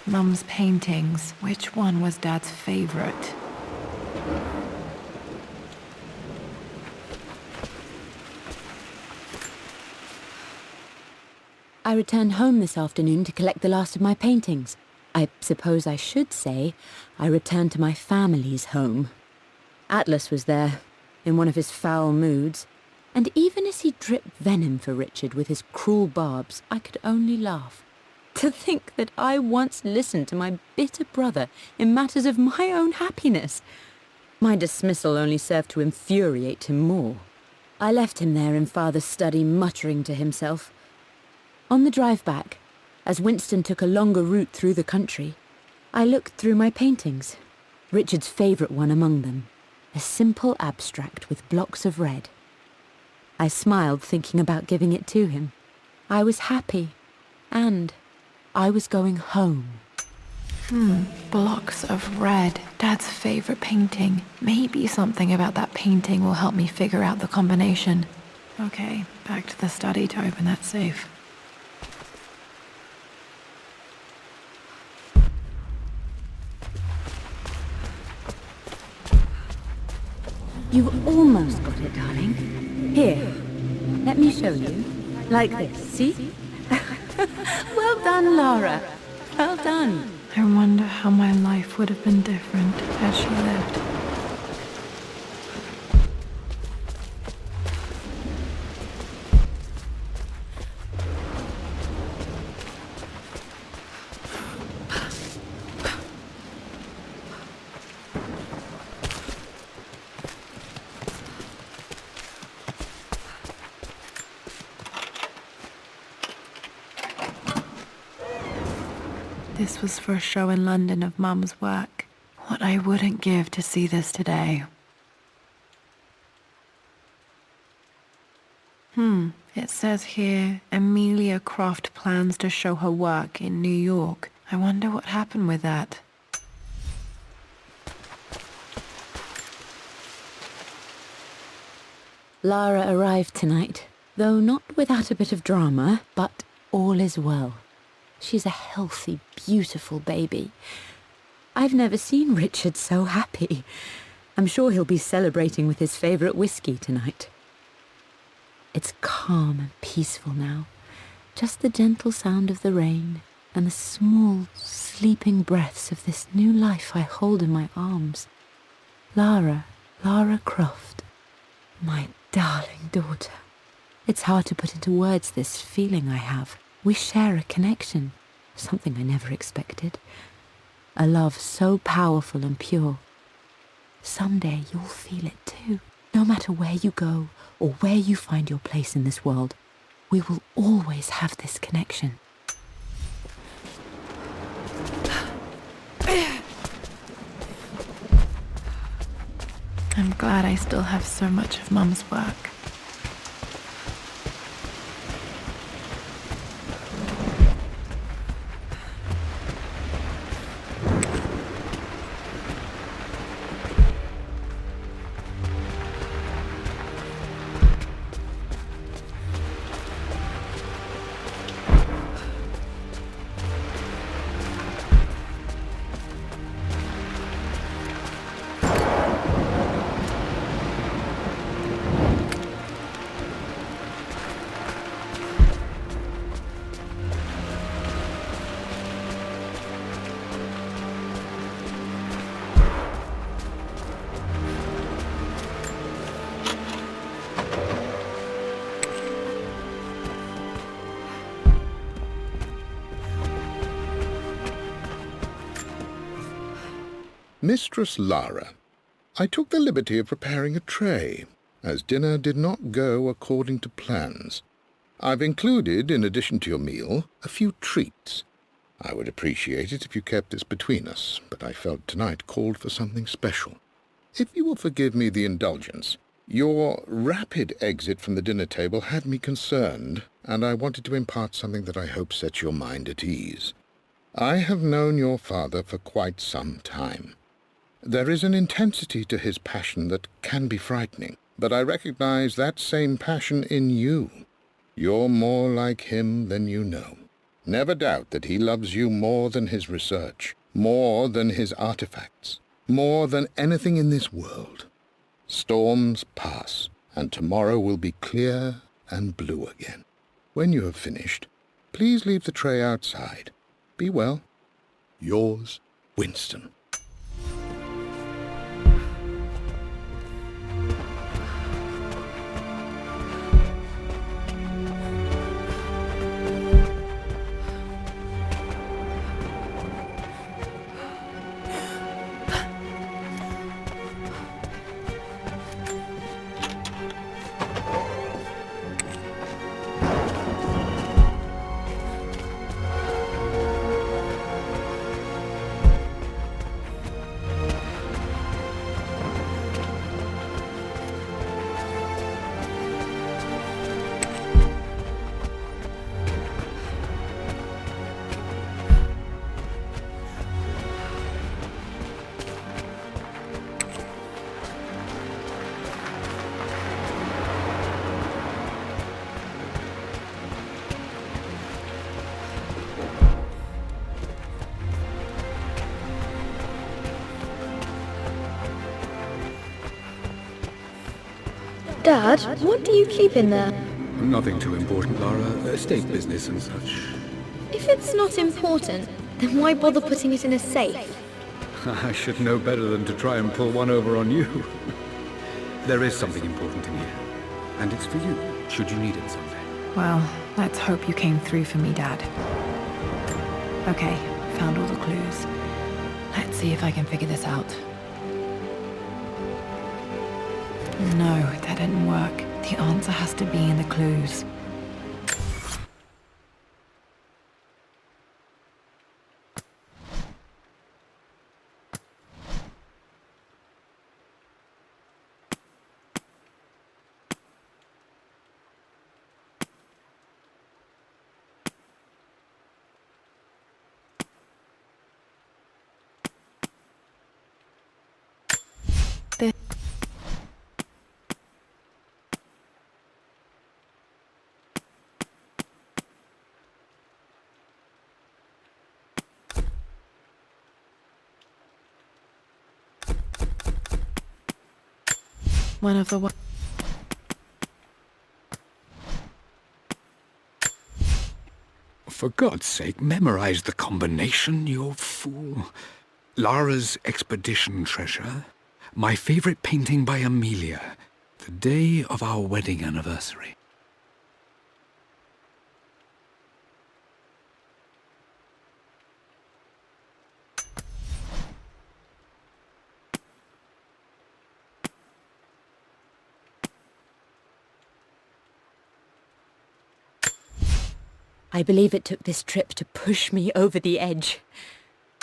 Mum's paintings. Which one was Dad's favorite? I returned home this afternoon to collect the last of my paintings. I suppose I should say I returned to my family's home. Atlas was there, in one of his foul moods, and even as he dripped venom for Richard with his cruel barbs, I could only laugh. To think that I once listened to my bitter brother in matters of my own happiness. My dismissal only served to infuriate him more. I left him there in Father's study, muttering to himself. On the drive back, as Winston took a longer route through the country, I looked through my paintings, Richard's favourite one among them, a simple abstract with blocks of red. I smiled, thinking about giving it to him. I was happy, and I was going home. Blocks of red. Dad's favourite painting. Maybe something about that painting will help me figure out the combination. Okay, back to the study to open that safe. You almost got it, darling. Here, let me show you. Like this, see? Well done, Lara. Well done. I wonder how my life would have been different had she lived. This was for a show in London of Mum's work. What I wouldn't give to see this today. It says here, Amelia Croft plans to show her work in New York. I wonder what happened with that. Lara arrived tonight, though not without a bit of drama, but all is well. She's a healthy, beautiful baby. I've never seen Richard so happy. I'm sure he'll be celebrating with his favourite whiskey tonight. It's calm and peaceful now. Just the gentle sound of the rain and the small, sleeping breaths of this new life I hold in my arms. Lara Croft, my darling daughter. It's hard to put into words this feeling I have. We share a connection, something I never expected. A love so powerful and pure. Someday you'll feel it too. No matter where you go or where you find your place in this world, we will always have this connection. I'm glad I still have so much of Mum's work. Mistress Lara, I took the liberty of preparing a tray, as dinner did not go according to plans. I've included, in addition to your meal, a few treats. I would appreciate it if you kept this between us, but I felt tonight called for something special. If you will forgive me the indulgence, your rapid exit from the dinner table had me concerned, and I wanted to impart something that I hope sets your mind at ease. I have known your father for quite some time. There is an intensity to his passion that can be frightening, but I recognize that same passion in you. You're more like him than you know. Never doubt that he loves you more than his research, more than his artifacts, more than anything in this world. Storms pass, and tomorrow will be clear and blue again. When you have finished, please leave the tray outside. Be well. Yours, Winston. Dad, what do you keep in there? Nothing too important, Lara. Estate business and such. If it's not important, then why bother putting it in a safe? I should know better than to try and pull one over on you. There is something important in here, and it's for you, should you need it someday. Well, let's hope you came through for me, Dad. Okay, found all the clues. Let's see if I can figure this out. No, that didn't work. The answer has to be in the clues. one of the... For God's sake, memorize the combination, you fool. Lara's expedition treasure, my favorite painting by Amelia, the day of our wedding anniversary. I believe it took this trip to push me over the edge.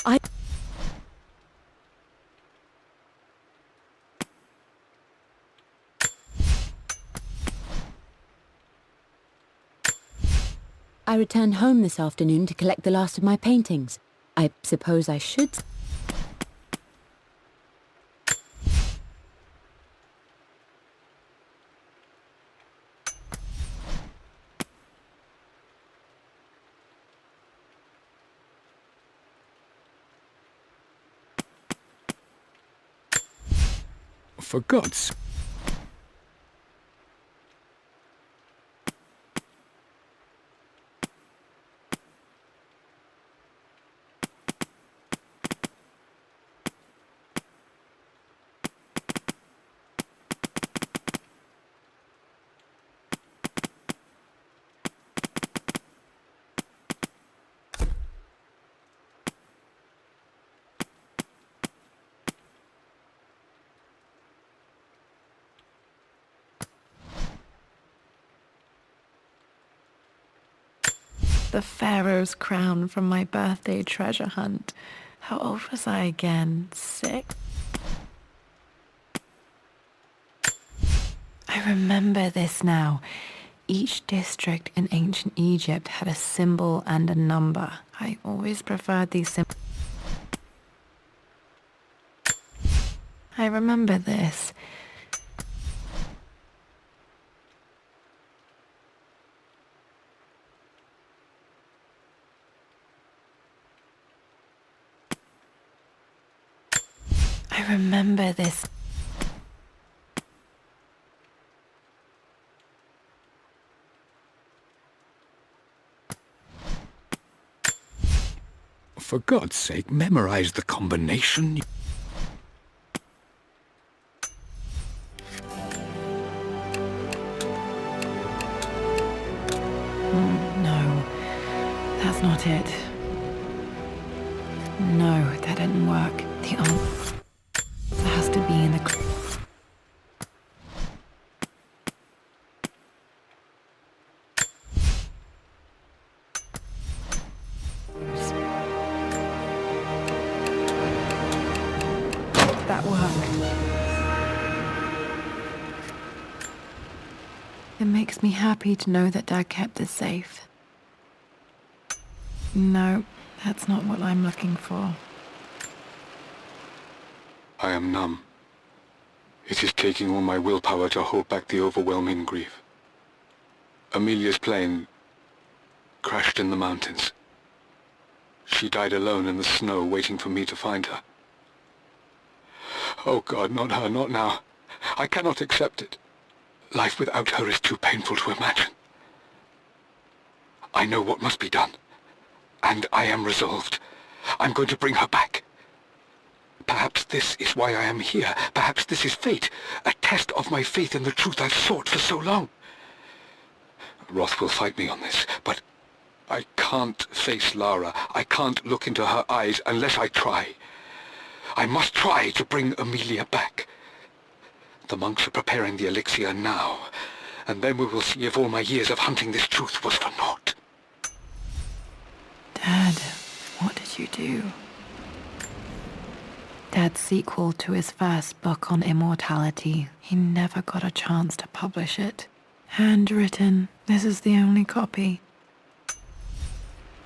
I returned home this afternoon to collect the last of my paintings. I suppose I should... For God's sake. The Pharaoh's crown from my birthday treasure hunt. How old was I again? 6? I remember this now. Each district in ancient Egypt had a symbol and a number. I always preferred these symbols. I remember this. I remember this. For God's sake, memorize the combination. No, that's not it. No, that didn't work. The answer has to be in the... That worked. It makes me happy to know that Dad kept this safe. No, that's not what I'm looking for. I am numb. It is taking all my willpower to hold back the overwhelming grief. Amelia's plane crashed in the mountains. She died alone in the snow, waiting for me to find her. Oh God, not her, not now. I cannot accept it. Life without her is too painful to imagine. I know what must be done, and I am resolved. I'm going to bring her back. Perhaps this is why I am here. Perhaps this is fate, a test of my faith in the truth I've sought for so long. Roth will fight me on this, but I can't face Lara. I can't look into her eyes unless I try. I must try to bring Amelia back. The monks are preparing the elixir now, and then we will see if all my years of hunting this truth was for naught. Dad, what did you do? Dad's sequel to his first book on immortality. He never got a chance to publish it. Handwritten. This is the only copy.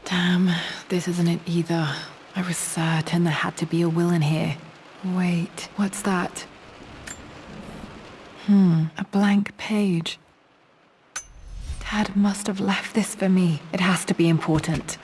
Damn, this isn't it either. I was certain there had to be a will in here. Wait, what's that? A blank page. Dad must have left this for me. It has to be important.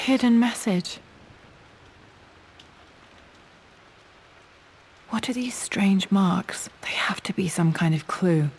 hidden message. What are these strange marks? They have to be some kind of clue.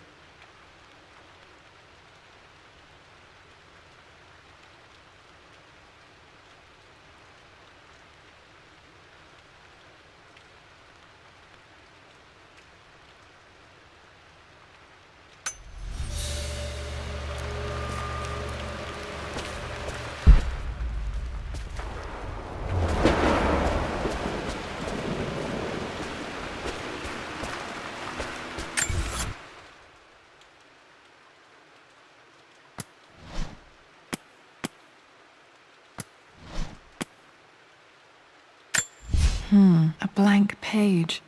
A blank page.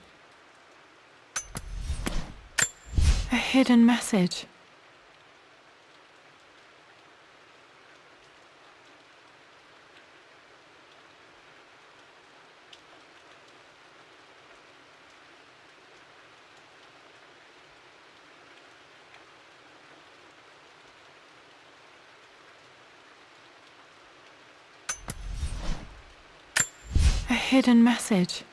A hidden message. A hidden message.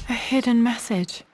A hidden message.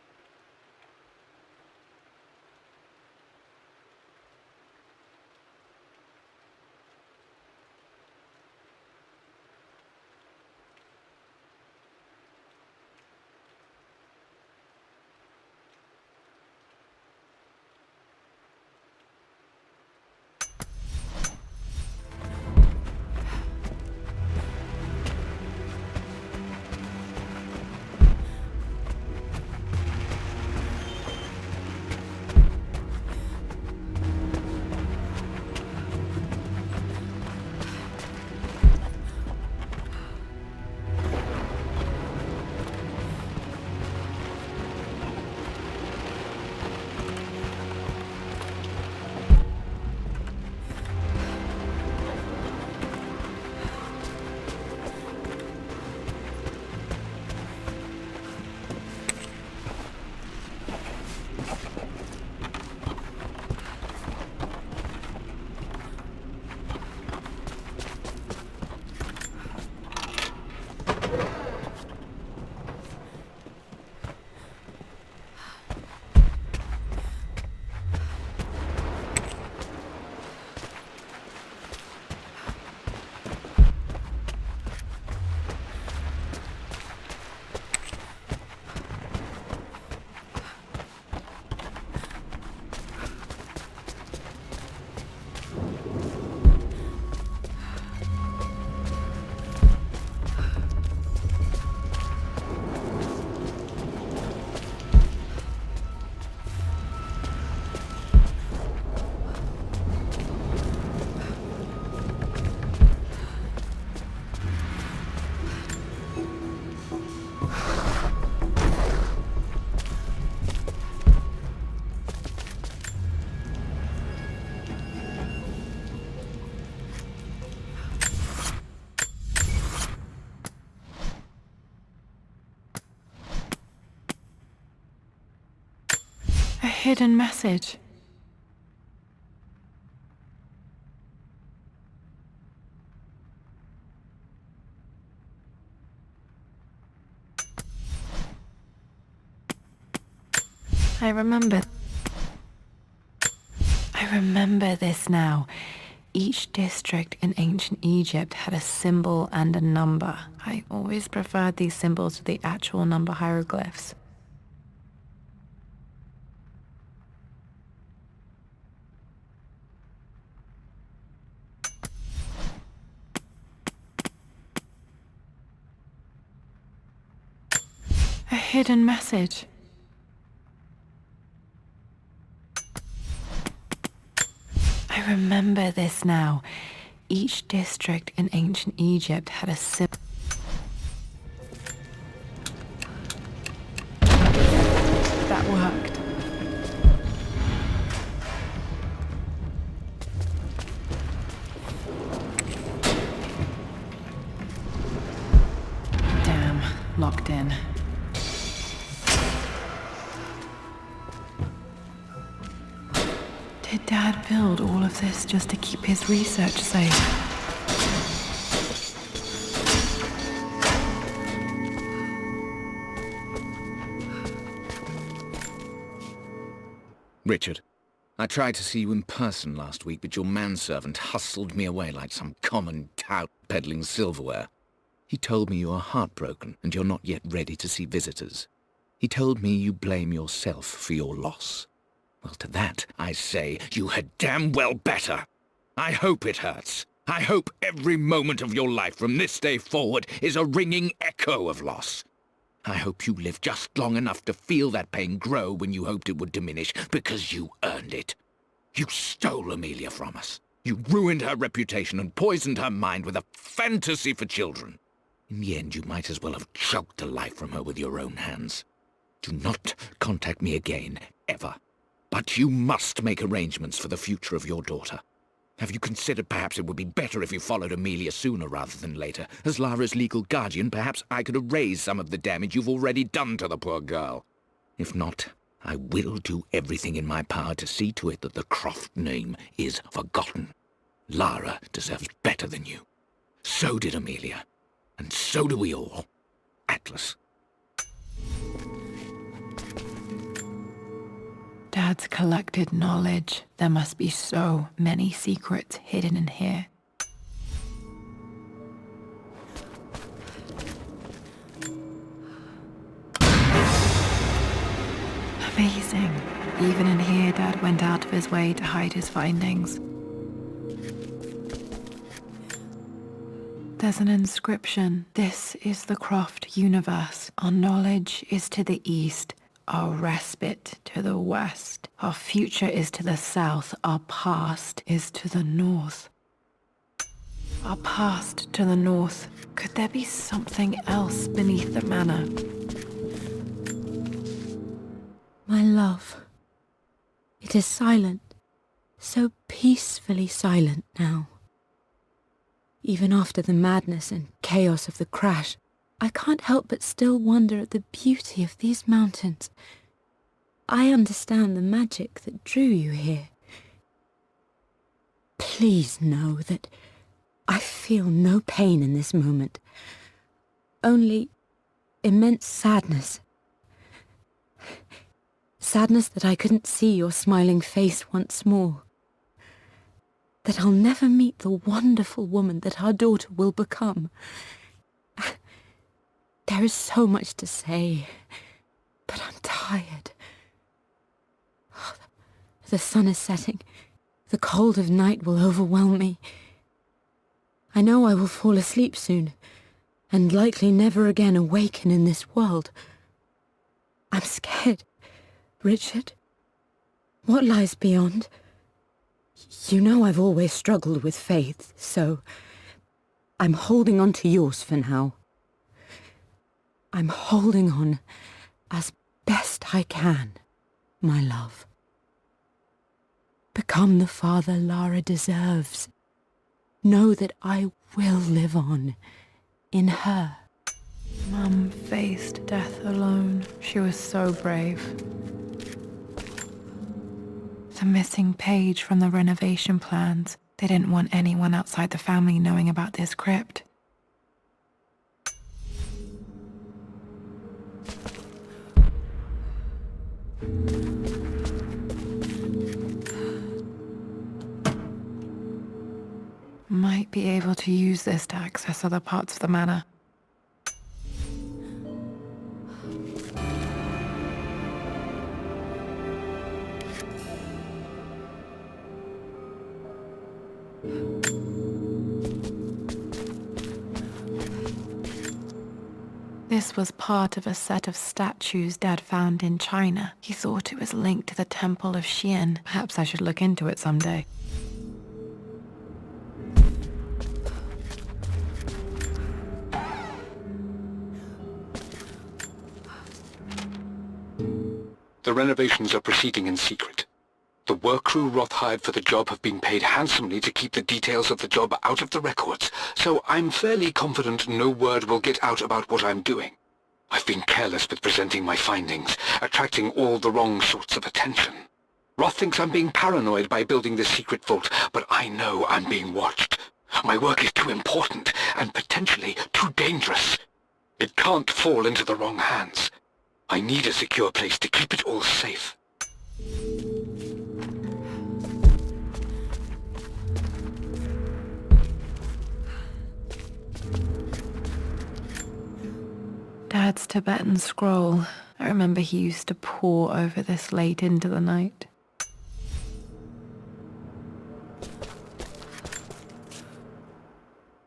A hidden message. I remember this now. Each district in ancient Egypt had a symbol and a number. I always preferred these symbols to the actual number hieroglyphs. A hidden message. I remember this now. Each district in ancient Egypt had a symbol. That worked. Damn, locked in. Did Dad build all of this just to keep his research safe? Richard, I tried to see you in person last week, but your manservant hustled me away like some common tout peddling silverware. He told me you are heartbroken and you're not yet ready to see visitors. He told me you blame yourself for your loss. Well, to that, I say, you had damn well better. I hope it hurts. I hope every moment of your life from this day forward is a ringing echo of loss. I hope you live just long enough to feel that pain grow when you hoped it would diminish, because you earned it. You stole Amelia from us. You ruined her reputation and poisoned her mind with a fantasy for children. In the end, you might as well have choked the life from her with your own hands. Do not contact me again, ever. But you must make arrangements for the future of your daughter. Have you considered perhaps it would be better if you followed Amelia sooner rather than later? As Lara's legal guardian, perhaps I could erase some of the damage you've already done to the poor girl. If not, I will do everything in my power to see to it that the Croft name is forgotten. Lara deserves better than you. So did Amelia. And so do we all. Atlas. Dad's collected knowledge. There must be so many secrets hidden in here. Amazing. Even in here, Dad went out of his way to hide his findings. There's an inscription. This is the Croft universe. Our knowledge is to the east. Our respite to the west. Our future is to the south. Our past is to the north. Our past to the north. Could there be something else beneath the manor? My love, it is silent, so peacefully silent now. Even after the madness and chaos of the crash, I can't help but still wonder at the beauty of these mountains. I understand the magic that drew you here. Please know that I feel no pain in this moment, only immense sadness. Sadness that I couldn't see your smiling face once more. That I'll never meet the wonderful woman that our daughter will become. There is so much to say, but I'm tired. The sun is setting. The cold of night will overwhelm me. I know I will fall asleep soon, and likely never again awaken in this world. I'm scared. Richard, what lies beyond? You know I've always struggled with faith, so I'm holding on to yours for now. I'm holding on as best I can, my love. Become the father Lara deserves. Know that I will live on in her. Mum faced death alone. She was so brave. The missing page from the renovation plans. They didn't want anyone outside the family knowing about this crypt. Might be able to use this to access other parts of the manor. This was part of a set of statues Dad found in China. He thought it was linked to the Temple of Xian. Perhaps I should look into it someday. The renovations are proceeding in secret. The work crew Roth hired for the job have been paid handsomely to keep the details of the job out of the records, so I'm fairly confident no word will get out about what I'm doing. I've been careless with presenting my findings, attracting all the wrong sorts of attention. Roth thinks I'm being paranoid by building this secret vault, but I know I'm being watched. My work is too important and potentially too dangerous. It can't fall into the wrong hands. I need a secure place to keep it all safe. Dad's Tibetan scroll. I remember he used to pore over this late into the night.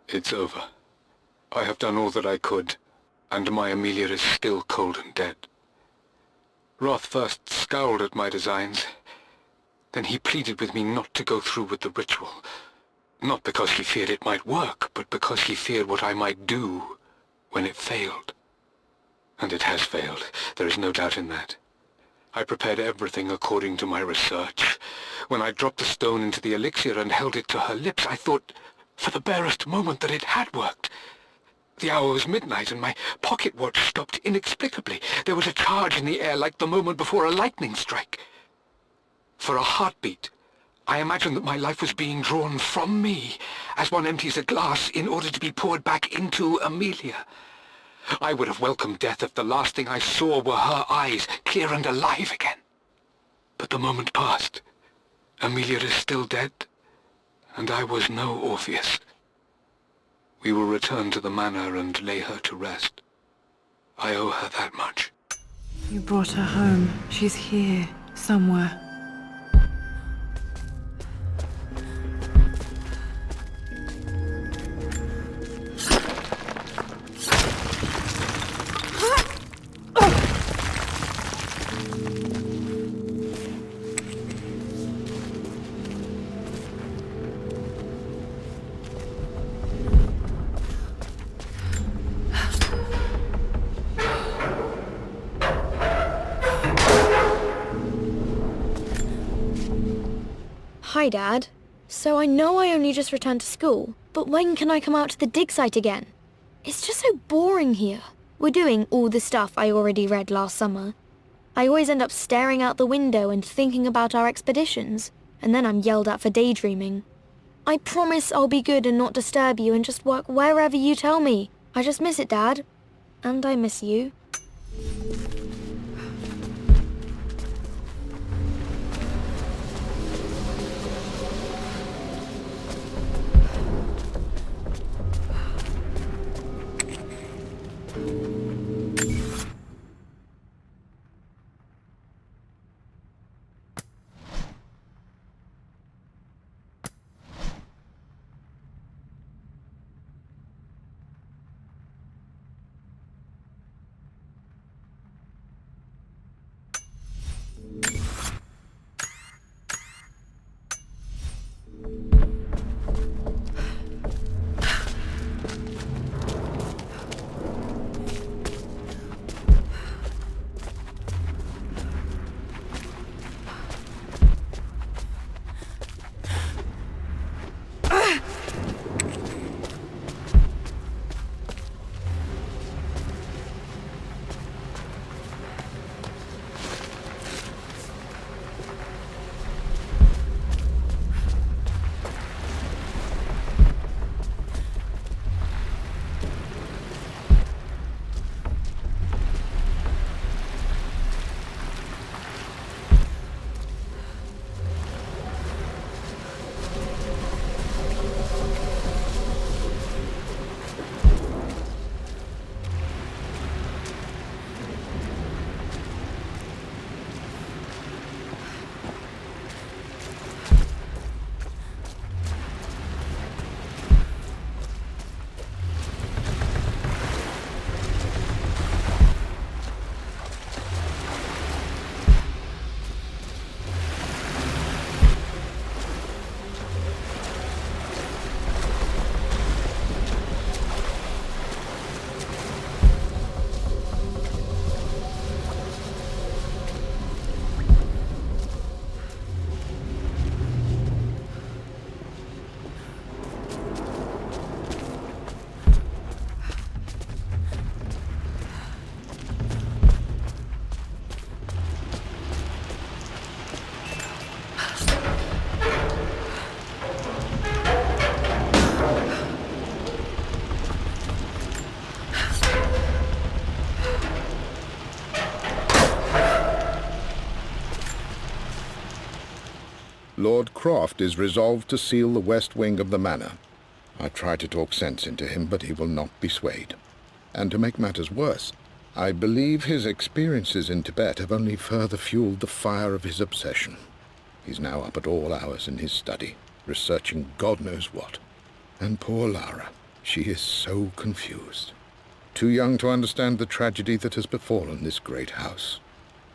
It's over. I have done all that I could, and my Amelia is still cold and dead. Roth first scowled at my designs. Then he pleaded with me not to go through with the ritual. Not because he feared it might work, but because he feared what I might do when it failed. And it has failed. There is no doubt in that. I prepared everything according to my research. When I dropped the stone into the elixir and held it to her lips, I thought for the barest moment that it had worked. The hour was midnight and my pocket watch stopped inexplicably. There was a charge in the air like the moment before a lightning strike. For a heartbeat, I imagined that my life was being drawn from me, as one empties a glass in order to be poured back into Amelia. I would have welcomed death if the last thing I saw were her eyes, clear and alive again. But the moment passed. Amelia is still dead, and I was no Orpheus. We will return to the manor and lay her to rest. I owe her that much. You brought her home. She's here, somewhere. Hi, Dad. So I know I only just returned to school, but when can I come out to the dig site again? It's just so boring here. We're doing all the stuff I already read last summer. I always end up staring out the window and thinking about our expeditions, and then I'm yelled at for daydreaming. I promise I'll be good and not disturb you and just work wherever you tell me. I just miss it, Dad. And I miss you. Lord Croft is resolved to seal the west wing of the manor. I try to talk sense into him, but he will not be swayed. And to make matters worse, I believe his experiences in Tibet have only further fueled the fire of his obsession. He's now up at all hours in his study, researching God knows what. And poor Lara, she is so confused. Too young to understand the tragedy that has befallen this great house.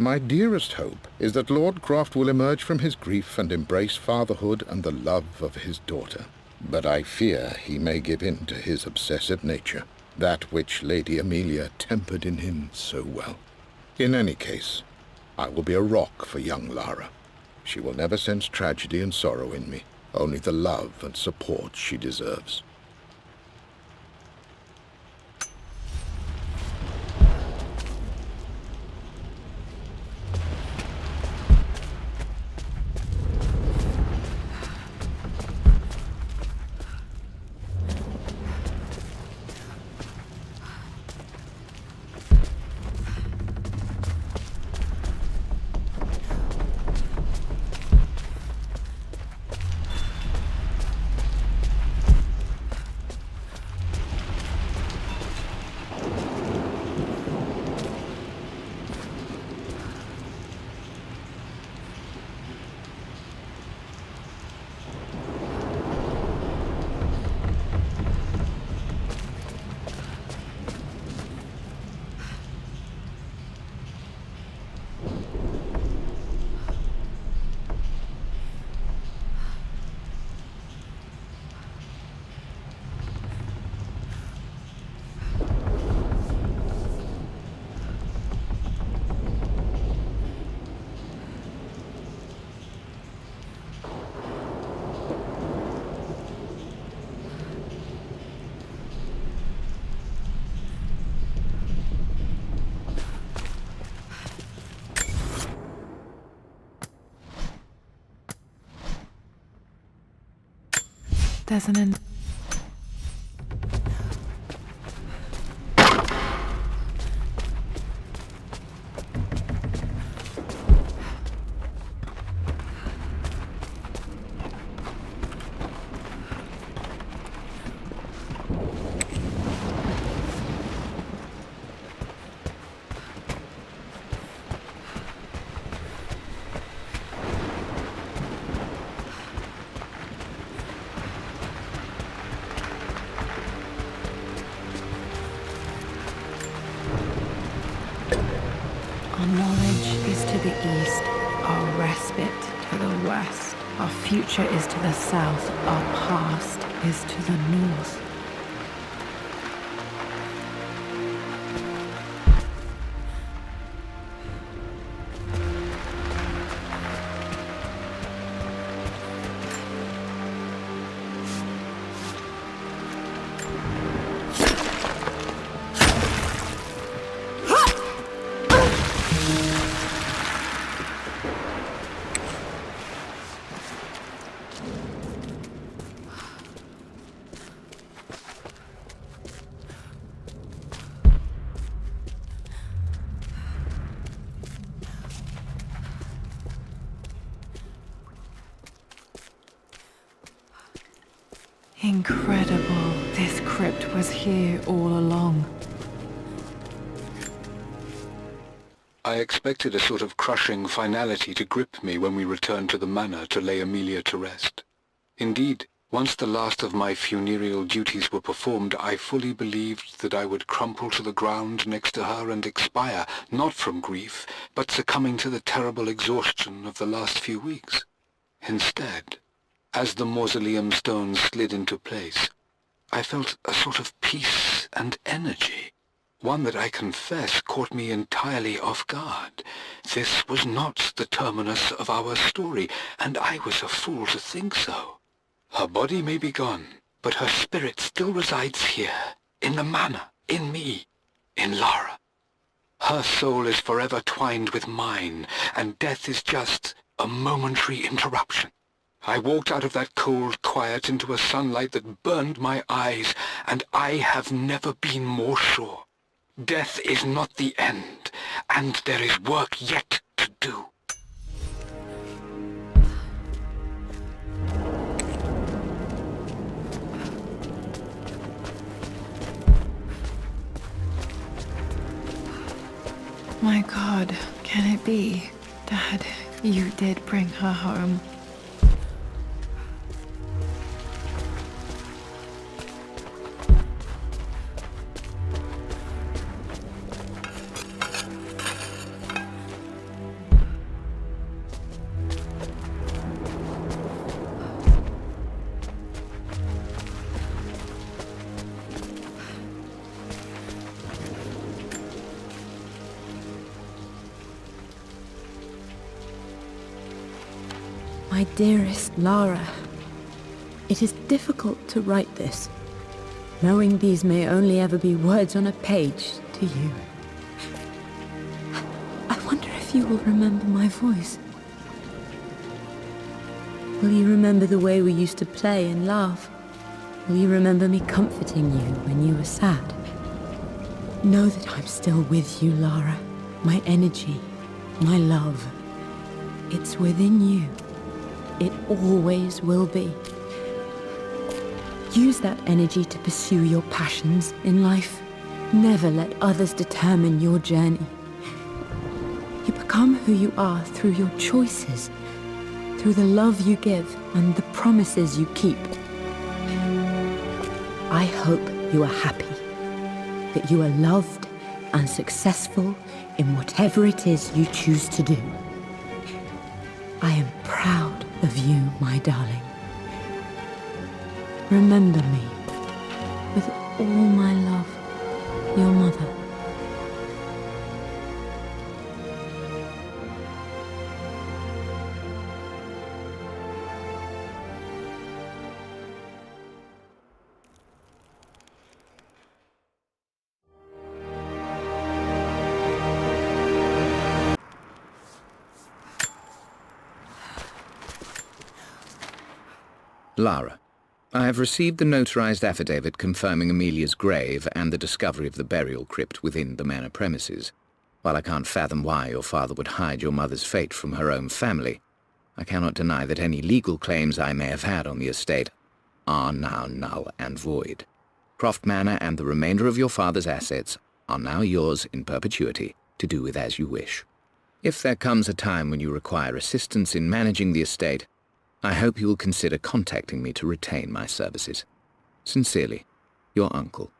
My dearest hope is that Lord Croft will emerge from his grief and embrace fatherhood and the love of his daughter. But I fear he may give in to his obsessive nature, that which Lady Amelia tempered in him so well. In any case, I will be a rock for young Lara. She will never sense tragedy and sorrow in me, only the love and support she deserves. There's an Our knowledge is to the east, our respite to the west. Our future is to the south, our past is to the north. Incredible. This crypt was here all along. I expected a sort of crushing finality to grip me when we returned to the manor to lay Amelia to rest. Indeed, once the last of my funereal duties were performed, I fully believed that I would crumple to the ground next to her and expire, not from grief, but succumbing to the terrible exhaustion of the last few weeks. Instead, as the mausoleum stones slid into place, I felt a sort of peace and energy, one that I confess caught me entirely off guard. This was not the terminus of our story, and I was a fool to think so. Her body may be gone, but her spirit still resides here, in the manor, in me, in Lara. Her soul is forever twined with mine, and death is just a momentary interruption. I walked out of that cold quiet into a sunlight that burned my eyes, and I have never been more sure. Death is not the end, and there is work yet to do. Dad, you did bring her home. My dearest Lara, it is difficult to write this, knowing these may only ever be words on a page to you. I wonder if you will remember my voice. Will you remember the way we used to play and laugh? Will you remember me comforting you when you were sad? Know that I'm still with you, Lara. My energy, my love, it's within you. It always will be. Use that energy to pursue your passions in life. Never let others determine your journey. You become who you are through your choices, through the love you give and the promises you keep. I hope you are happy, that you are loved and successful in whatever it is you choose to do. I am proud of you, my darling. Remember me, with all my love, your mother. Lara, I have received the notarized affidavit confirming Amelia's grave and the discovery of the burial crypt within the manor premises. While I can't fathom why your father would hide your mother's fate from her own family, I cannot deny that any legal claims I may have had on the estate are now null and void. Croft Manor and the remainder of your father's assets are now yours in perpetuity to do with as you wish. If there comes a time when you require assistance in managing the estate, I hope you will consider contacting me to retain my services. Sincerely, your uncle.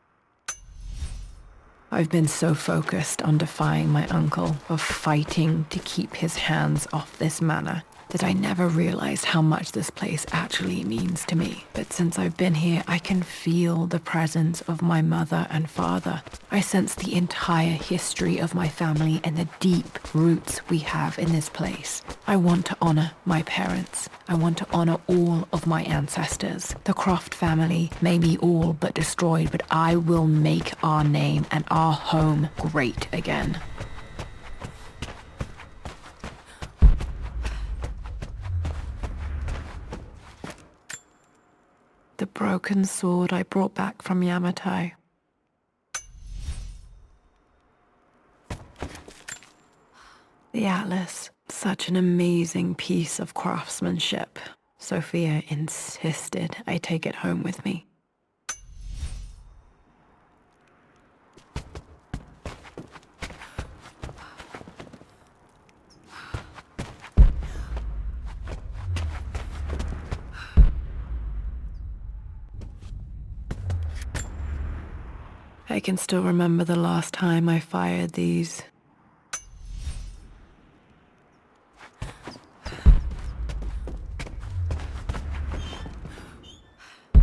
I've been so focused on defying my uncle, of fighting to keep his hands off this manor, that I never realized how much this place actually means to me. But since I've been here, I can feel the presence of my mother and father. I sense the entire history of my family and the deep roots we have in this place. I want to honor my parents. I want to honor all of my ancestors. The Croft family may be all but destroyed, but I will make our name and our home great again. The broken sword I brought back from Yamato. The atlas, such an amazing piece of craftsmanship. Sophia insisted I take it home with me. I can still remember the last time I fired these.